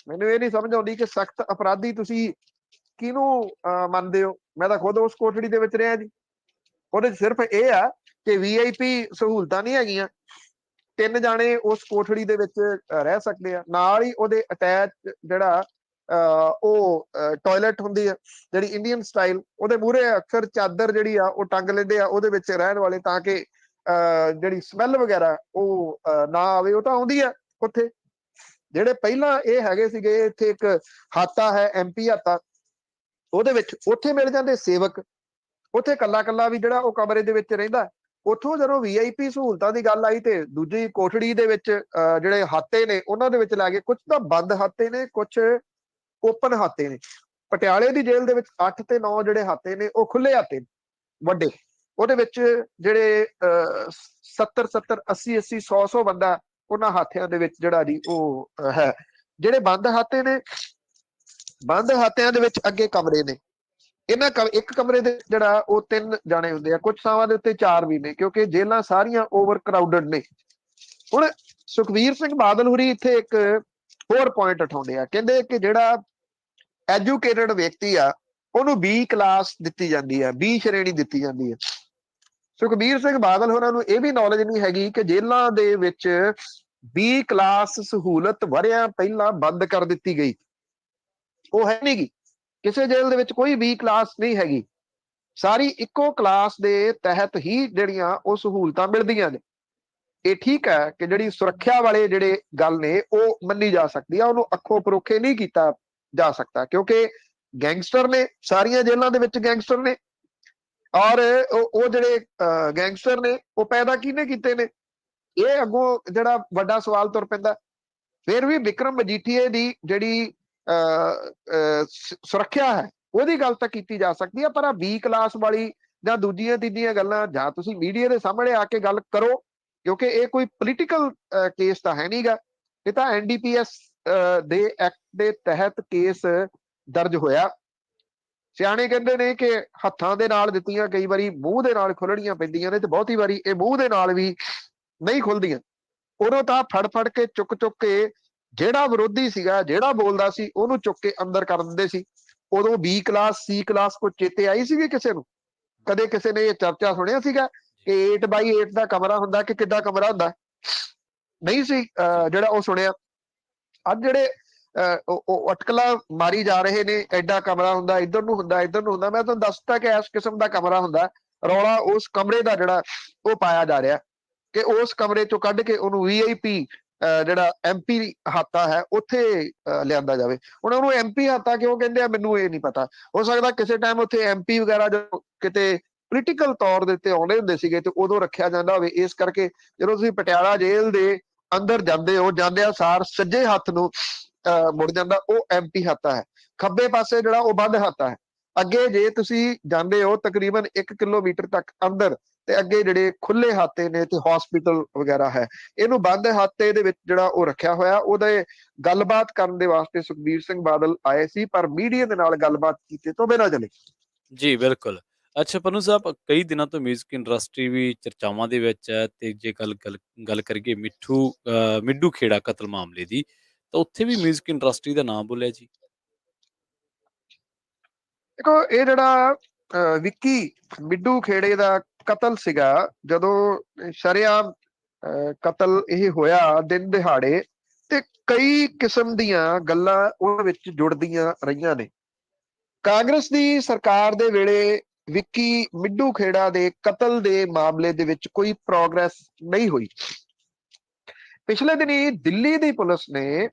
ਮੈਨੂੰ ਇਹ ਨਹੀਂ ਸਮਝ ਆਉਂਦੀ ਕਿ ਸਖਤ ਅਪਰਾਧੀ ਤੁਸੀਂ ਕਿਹਨੂੰ ਮੰਨਦੇ ਹੋ। ਮੈਂ ਤਾਂ ਖੁਦ ਉਸ ਕੋਠੜੀ ਦੇ ਵਿੱਚ ਰਿਹਾ ਜੀ। ਉਹਦੇ ਚ ਸਿਰਫ ਇਹ ਆ ਕਿ VIP ਸਹੂਲਤਾਂ ਨਹੀਂ ਹੈਗੀਆਂ, 3 ਜਾਣੇ ਉਸ ਕੋਠੜੀ ਦੇ ਵਿੱਚ ਰਹਿ ਸਕਦੇ ਆ। ਨਾਲ ਹੀ ਉਹਦੇ ਅਟੈਚ ਜਿਹੜਾ ਉਹ ਟਾਇਲਟ ਹੁੰਦੀ ਆ ਜਿਹੜੀ ਇੰਡੀਅਨ ਸਟਾਈਲ, ਉਹਦੇ ਮੂਹਰੇ ਅਕਸਰ ਚਾਦਰ ਜਿਹੜੀ ਆ ਉਹ ਟੰਗ ਲੈਂਦੇ ਆ ਉਹਦੇ ਵਿੱਚ ਰਹਿਣ ਵਾਲੇ, ਤਾਂ ਕਿ ਜਿਹੜੀ ਸਮੈਲ ਵਗੈਰਾ ਉਹ ਨਾ ਆਵੇ। ਉਹ ਤਾਂ ਆਉਂਦੀ ਆ ਉੱਥੇ। ਜਿਹੜੇ ਪਹਿਲਾਂ ਇਹ ਹੈਗੇ ਸੀਗੇ, ਇੱਥੇ ਇੱਕ ਹਾਤਾ ਹੈ MP ਹਾਤਾ, ਉਹਦੇ ਵਿੱਚ ਉੱਥੇ ਮਿਲ ਜਾਂਦੇ ਸੇਵਕ, ਉੱਥੇ ਕੱਲਾ ਵੀ ਜਿਹੜਾ ਉਹ ਕਮਰੇ ਦੇ ਵਿੱਚ ਰਹਿੰਦਾ। ਉੱਥੋਂ ਜਦੋਂ VIP ਸਹੂਲਤਾਂ ਦੀ ਗੱਲ ਆਈ ਤੇ ਦੂਜੀ ਕੋਠੜੀ ਦੇ ਵਿੱਚ ਜਿਹੜੇ ਹਾਤੇ ਨੇ ਉਹਨਾਂ ਦੇ ਵਿੱਚ ਲੈ ਗਏ। ਕੁਝ ਤਾਂ ਬੰਦ ਹਾਤੇ ਨੇ, ਕੁਝ ਓਪਨ ਹਾਤੇ ਨੇ। ਪਟਿਆਲੇ ਦੀ ਜੇਲ੍ਹ ਦੇ ਵਿੱਚ 8 ਤੇ 9 ਜਿਹੜੇ ਹਾਤੇ ਨੇ ਉਹ ਖੁੱਲੇ ਹਾਤੇ ਵੱਡੇ, ਉਹਦੇ ਵਿੱਚ ਜਿਹੜੇ 70 80 100 ਬੰਦਾ ਉਹਨਾਂ ਹਾਥਿਆਂ ਦੇ ਵਿੱਚ ਜਿਹੜਾ ਜੀ ਉਹ ਹੈ। ਜਿਹੜੇ ਬੰਦ ਹਾਤੇ ਨੇ, ਬੰਦ ਹਾਤਿਆਂ ਦੇ ਵਿੱਚ ਅੱਗੇ ਕਮਰੇ ਨੇ। ਇੱਕ ਕਮਰੇ ਦੇ ਜਿਹੜਾ ਉਹ 3 ਜਾਣੇ ਹੁੰਦੇ ਆ, ਕੁਝ ਥਾਵਾਂ ਦੇ ਉੱਤੇ 4 ਵੀ ਨੇ, ਕਿਉਂਕਿ ਜੇਲ੍ਹਾਂ ਸਾਰੀਆਂ ਓਵਰ ਕਰਾਊਡਡ ਨੇ। ਹੁਣ ਸੁਖਬੀਰ ਸਿੰਘ ਬਾਦਲ ਹੋਰੀ ਇੱਥੇ ਇੱਕ ਹੋਰ ਪੁਆਇੰਟ ਉਠਾਉਂਦੇ ਆ, ਕਹਿੰਦੇ ਕਿ ਜਿਹੜਾ ਐਜੂਕੇਟਡ ਵਿਅਕਤੀ ਆ ਉਹਨੂੰ B ਕਲਾਸ ਦਿੱਤੀ ਜਾਂਦੀ ਹੈ, B ਸ਼੍ਰੇਣੀ ਦਿੱਤੀ ਜਾਂਦੀ ਹੈ। ਸੁਖਬੀਰ ਸਿੰਘ ਬਾਦਲ ਹੋਰਾਂ ਨੂੰ ਇਹ ਵੀ ਨੌਲੇਜ ਨਹੀਂ ਹੈਗੀ ਕਿ ਜੇਲ੍ਹਾਂ ਦੇ ਵਿੱਚ B ਕਲਾਸ ਸਹੂਲਤ ਵਰ੍ਹਿਆਂ ਪਹਿਲਾਂ ਬੰਦ ਕਰ ਦਿੱਤੀ ਗਈ। ਉਹ ਹੈ ਨਹੀਂ ਗੀ, ਕਿਸੇ ਜੇਲ੍ਹ ਦੇ ਵਿੱਚ ਕੋਈ B ਕਲਾਸ ਨਹੀਂ ਹੈਗੀ। ਸਾਰੀ ਇੱਕੋ ਕਲਾਸ ਦੇ ਤਹਿਤ ਹੀ ਜਿਹੜੀਆਂ ਉਹ ਸਹੂਲਤਾਂ ਮਿਲਦੀਆਂ ਨੇ। ਇਹ ਠੀਕ ਹੈ ਕਿ ਜਿਹੜੀ ਸੁਰੱਖਿਆ ਵਾਲੇ ਜਿਹੜੇ ਗੱਲ ਨੇ ਉਹ ਮੰਨੀ ਜਾ ਸਕਦੀ ਆ, ਉਹਨੂੰ ਅੱਖੋਂ ਪਰੋਖੇ ਨਹੀਂ ਕੀਤਾ ਜਾ ਸਕਦਾ, ਕਿਉਂਕਿ ਗੈਂਗਸਟਰ ਨੇ, ਸਾਰੀਆਂ ਜੇਲ੍ਹਾਂ ਦੇ ਵਿੱਚ ਗੈਂਗਸਟਰ ਨੇ। ਔਰ ਉਹ ਜਿਹੜੇ ਗੈਂਗਸਟਰ ਨੇ ਉਹ ਪੈਦਾ ਕਿਹਨੇ ਕੀਤੇ ਨੇ, ਇਹ ਅੱਗੋਂ ਜਿਹੜਾ ਵੱਡਾ ਸਵਾਲ ਤੁਰ ਪੈਂਦਾ। ਫਿਰ ਵੀ ਵਿਕਰਮ ਮਜੀਠੀਏ ਦੀ ਜਿਹੜੀ ਸੁਰੱਖਿਆ ਹੈ ਉਹਦੀ ਗੱਲ ਤਾਂ ਕੀਤੀ ਜਾ ਸਕਦੀ ਹੈ, ਪਰ ਆ B ਕਲਾਸ ਵਾਲੀ ਜਾਂ ਦੂਜੀਆਂ ਤੀਜੀਆਂ ਗੱਲਾਂ ਜਾਂ ਤੁਸੀਂ ਮੀਡੀਆ ਦੇ ਸਾਹਮਣੇ ਆ ਕੇ ਗੱਲ ਕਰੋ, ਕਿਉਂਕਿ ਇਹ ਕੋਈ ਪੋਲੀਟੀਕਲ ਕੇਸ ਤਾਂ ਹੈ ਨਹੀਂਗਾ। ਇਹ ਤਾਂ NDPS ਦੇ ਐਕਟ ਦੇ ਤਹਿਤ ਕੇਸ ਦਰਜ ਹੋਇਆ। ਸਿਆਣੇ ਕਹਿੰਦੇ ਨੇ ਕਿ ਹੱਥਾਂ ਦੇ ਨਾਲ ਦਿੱਤੀਆਂ ਕਈ ਵਾਰੀ ਮੂੰਹ ਦੇ ਨਾਲ ਖੁੱਲਣੀਆਂ ਪੈਂਦੀਆਂ ਨੇ, ਤੇ ਬਹੁਤੀ ਵਾਰੀ ਇਹ ਮੂੰਹ ਦੇ ਨਾਲ ਵੀ ਨਹੀਂ ਖੁੱਲਦੀਆਂ। ਉਦੋਂ ਤਾਂ ਫੜ ਕੇ ਚੁੱਕ ਕੇ ਜਿਹੜਾ ਵਿਰੋਧੀ ਸੀਗਾ, ਜਿਹੜਾ ਬੋਲਦਾ ਸੀ, ਉਹਨੂੰ ਚੁੱਕ ਕੇ ਅੰਦਰ ਕਰ ਦਿੰਦੇ ਸੀ। ਉਦੋਂ B ਕਲਾਸ C ਕਲਾਸ ਕੋਈ ਚੇਤੇ ਆਈ ਸੀਗੀ ਕਿਸੇ ਨੂੰ? ਕਦੇ ਕਿਸੇ ਨੇ ਇਹ ਚਰਚਾ ਸੁਣਿਆ ਸੀਗਾ ਕਿ 8x8 ਦਾ ਕਮਰਾ ਹੁੰਦਾ ਕਿ ਕਿੱਦਾਂ ਕਮਰਾ ਹੁੰਦਾ? ਨਹੀਂ ਸੀ ਜਿਹੜਾ ਉਹ ਸੁਣਿਆ। ਅੱਜ ਜਿਹੜੇ ਉਹ ਅਟਕਲਾਂ ਮਾਰੀ ਜਾ ਰਹੇ ਨੇ, ਐਡਾ ਕਮਰਾ ਹੁੰਦਾ, ਇੱਧਰ ਨੂੰ ਹੁੰਦਾ, ਇੱਧਰ ਨੂੰ ਹੁੰਦਾ। ਮੈਂ ਤੁਹਾਨੂੰ ਦੱਸਤਾ ਕਿ ਇਸ ਕਿਸਮ ਦਾ ਕਮਰਾ ਹੁੰਦਾ। ਰੌਲਾ ਉਸ ਕਮਰੇ ਦਾ ਜਿਹੜਾ ਉਹ ਪਾਇਆ ਜਾ ਰਿਹਾ ਕਿ ਉਸ ਕਮਰੇ ਚੋਂ ਕੱਢ ਕੇ ਉਹਨੂੰ VIP ਜਿਹੜਾ MP ਹਾਤਾ ਹੈ ਉੱਥੇ ਲਿਆਂਦਾ ਜਾਵੇ। ਹੁਣ ਉਹਨੂੰ MP ਹਾਤਾ ਕਿਉਂ ਕਹਿੰਦੇ ਆ ਮੈਨੂੰ ਇਹ ਨਹੀਂ ਪਤਾ। ਹੋ ਸਕਦਾ ਕਿਸੇ ਟਾਈਮ ਉੱਥੇ MP ਵਗੈਰਾ ਜੋ ਕਿਤੇ ਪੋਲੀਟੀਕਲ ਤੌਰ ਦੇ ਉੱਤੇ ਆਉਂਦੇ ਹੁੰਦੇ ਸੀਗੇ ਤੇ ਉਦੋਂ ਰੱਖਿਆ ਜਾਂਦਾ ਹੋਵੇ। ਇਸ ਕਰਕੇ ਜਦੋਂ ਤੁਸੀਂ ਪਟਿਆਲਾ ਜੇਲ੍ਹ ਦੇ ਅੰਦਰ ਜਾਂਦੇ ਹੋ, ਜਾਂਦਿਆਂ ਸਾਰ ਸੱਜੇ ਹੱਥ ਨੂੰ ਮੁੜ ਜਾਂਦਾ, ਉਹ ਐਮਟੀ ਹੱਥਾ ਹੈ। ਖੱਬੇ ਪਾਸੇ ਜਿਹੜਾ ਉਹ ਬੰਦ ਹੱਥਾ ਹੈ। ਅੱਗੇ ਜੇ ਤੁਸੀਂ ਜਾਂਦੇ ਹੋ ਤਕਰੀਬਨ 1 ਕਿਲੋਮੀਟਰ ਤੱਕ ਅੰਦਰ, ਤੇ ਅੱਗੇ ਜਿਹੜੇ ਖੁੱਲੇ ਹਾਤੇ ਨੇ ਤੇ ਹਸਪੀਟਲ ਵਗੈਰਾ ਹੈ। ਇਹਨੂੰ ਬੰਦ ਹਾਤੇ ਦੇ ਵਿੱਚ ਜਿਹੜਾ ਉਹ ਰੱਖਿਆ ਹੋਇਆ। ਉਹਦੇ ਗੱਲਬਾਤ ਕਰਨ ਦੇ ਵਾਸਤੇ ਸੁਖਬੀਰ ਸਿੰਘ ਬਾਦਲ ਆਏ ਸੀ, ਪਰ ਮੀਡੀਆ ਦੇ ਨਾਲ ਗੱਲਬਾਤ ਕੀਤੇ ਤੋਂ ਬਿਨਾਂ ਚਲੇ। ਜੀ ਬਿਲਕੁਲ। ਅੱਛਾ ਪੰਨੂ ਸਾਹਿਬ, ਕਈ ਦਿਨਾਂ ਤੋਂ ਮਿਊਜ਼ਿਕ ਇੰਡਸਟਰੀ ਵੀ ਚਰਚਾਵਾਂ ਦੇ ਵਿੱਚ ਹੈ, ਤੇ ਜੇ ਗੱਲ ਗੱਲ ਗੱਲ ਕਰੀਏ ਮਿੱਡੂ ਖੇੜਾ ਕਤਲ ਮਾਮਲੇ ਦੀ, ਤਾਂ ਉੱਥੇ ਵੀ ਮਿਊਜ਼ਿਕ ਇੰਡਸਟਰੀ ਦਾ ਨਾਮ ਬੋਲਿਆ ਜੀ। ਦੇਖੋ, ਇਹ ਜਿਹੜਾ ਵਿੱਕੀ ਮਿੱਡੂ ਖੇੜੇ ਦਾ ਕਤਲ ਸੀਗਾ, ਜਦੋਂ ਸ਼ਰੇਆਮ ਕਤਲ ਇਹ ਹੋਇਆ ਦਿਨ ਦਿਹਾੜੇ, ਤੇ ਕਈ ਕਿਸਮ ਦੀਆਂ ਗੱਲਾਂ ਉਹਦੇ ਵਿੱਚ ਜੁੜਦੀਆਂ ਰਹੀਆਂ ਨੇ। ਕਾਂਗਰਸ ਦੀ ਸਰਕਾਰ ਦੇ ਵੇਲੇ ਵਿੱਕੀ ਮਿੱਡੂ ਖੇੜਾ ਦੇ ਕਤਲ ਦੇ ਮਾਮਲੇ ਦੇ ਵਿੱਚ ਕੋਈ ਪ੍ਰੋਗਰੈਸ ਨਹੀਂ ਹੋਈ। ਪਿਛਲੇ ਦਿਨੀ ਦਿੱਲੀ ਦੀ ਪੁਲਿਸ ਨੇ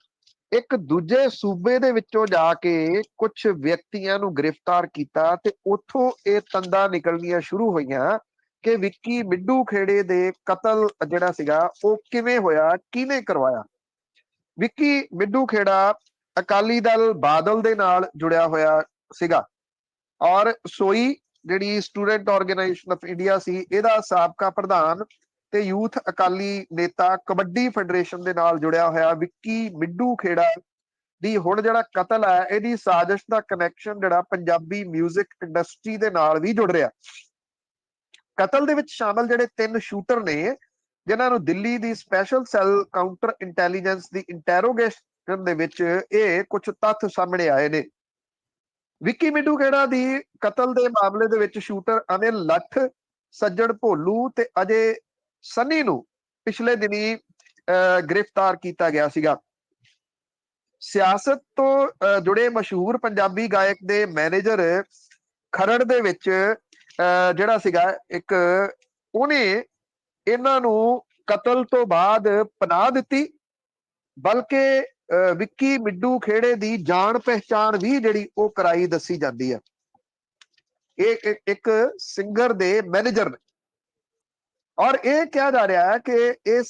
ਇੱਕ ਦੂਜੇ ਸੂਬੇ ਦੇ ਵਿੱਚੋਂ ਜਾ ਕੇ ਕੁਝ ਵਿਅਕਤੀਆਂ ਨੂੰ ਗ੍ਰਿਫਤਾਰ ਕੀਤਾ, ਤੇ ਉੱਥੋਂ ਇਹ ਤੰਦਾਂ ਨਿਕਲਣੀਆਂ ਸ਼ੁਰੂ ਹੋਈਆਂ ਕਿ ਵਿੱਕੀ ਮਿੱਡੂ ਖੇੜੇ ਦੇ ਕਤਲ ਜਿਹੜਾ ਸੀਗਾ ਉਹ ਕਿਵੇਂ ਹੋਇਆ, ਕਿਹਨੇ ਕਰਵਾਇਆ। ਵਿੱਕੀ ਮਿੱਡੂ ਖੇੜਾ ਅਕਾਲੀ ਦਲ ਬਾਦਲ ਦੇ ਨਾਲ ਜੁੜਿਆ ਹੋਇਆ ਸੀਗਾ, ਔਰ ਸੋਈ ਜਿਹੜੀ ਸਟੂਡੈਂਟ ਆਰਗੇਨਾਈਜੇਸ਼ਨ ਆਫ ਇੰਡੀਆ ਸੀ, ਇਹਦਾ ਸਾਬਕਾ ਪ੍ਰਧਾਨ ਤੇ ਯੂਥ ਅਕਾਲੀ ਨੇਤਾ, ਕਬੱਡੀ ਫੈਡਰੇਸ਼ਨ ਦੇ ਨਾਲ ਜੁੜਿਆ ਹੋਇਆ ਵਿੱਕੀ ਮਿੱਡੂ ਖੇੜਾ ਦੀ ਹੁਣ ਜਿਹੜਾ ਕਤਲ ਹੈ, ਇਹਦੀ ਸਾਜ਼ਿਸ਼ ਦਾ ਕਨੈਕਸ਼ਨ ਜਿਹੜਾ ਪੰਜਾਬੀ ਮਿਊਜ਼ਿਕ ਇੰਡਸਟਰੀ ਦੇ ਨਾਲ ਵੀ ਜੁੜ ਰਿਹਾ। ਕਤਲ ਦੇ ਵਿੱਚ ਸ਼ਾਮਲ ਜਿਹੜੇ 3 ਸ਼ੂਟਰ ਨੇ, ਜਿਨ੍ਹਾਂ ਨੂੰ ਦਿੱਲੀ ਦੀ ਸਪੈਸ਼ਲ ਸੈੱਲ ਕਾਊਂਟਰ ਇੰਟੈਲੀਜੈਂਸ ਦੀ ਇੰਟੈਰੋਗੇਸ਼ਨ ਦੇ ਵਿੱਚ ਇਹ ਕੁਝ ਤੱਥ ਸਾਹਮਣੇ ਆਏ ਨੇ। ਵਿੱਕੀ ਮਿੱਡੂ ਖੇੜਾ ਦੀ ਕਤਲ ਦੇ ਮਾਮਲੇ ਦੇ ਵਿੱਚ ਸ਼ੂਟਰ ਅਨਿਲ ਲੱਠ, ਸੱਜਣ ਭੋਲੂ ਤੇ ਅਜੇ ਸਨੀ ਨੂੰ ਪਿਛਲੇ ਦਿਨੀ ਗ੍ਰਿਫਤਾਰ ਕੀਤਾ ਗਿਆ ਸੀਗਾ। ਸਿਆਸਤ ਤੋਂ ਜੁੜੇ ਮਸ਼ਹੂਰ ਪੰਜਾਬੀ ਗਾਇਕ ਦੇ ਮੈਨੇਜਰ ਖਰੜ ਦੇ ਵਿੱਚ ਜਿਹੜਾ ਸੀਗਾ ਇੱਕ, ਉਹਨੇ ਇਹਨਾਂ ਨੂੰ ਕਤਲ ਤੋਂ ਬਾਅਦ ਪਨਾਹ ਦਿੱਤੀ, ਬਲਕਿ ਵਿੱਕੀ ਮਿੱਡੂ ਖੇੜੇ ਦੀ ਜਾਣ ਪਹਿਚਾਣ ਵੀ ਜਿਹੜੀ ਉਹ ਕਰਾਈ ਦੱਸੀ ਜਾਂਦੀ ਹੈ। ਇਹ ਇੱਕ ਸਿੰਗਰ ਦੇ ਮੈਨੇਜਰ ਨੇ, ਔਰ ਇਹ ਕਿਹਾ ਜਾ ਰਿਹਾ ਹੈ ਕਿ ਇਹ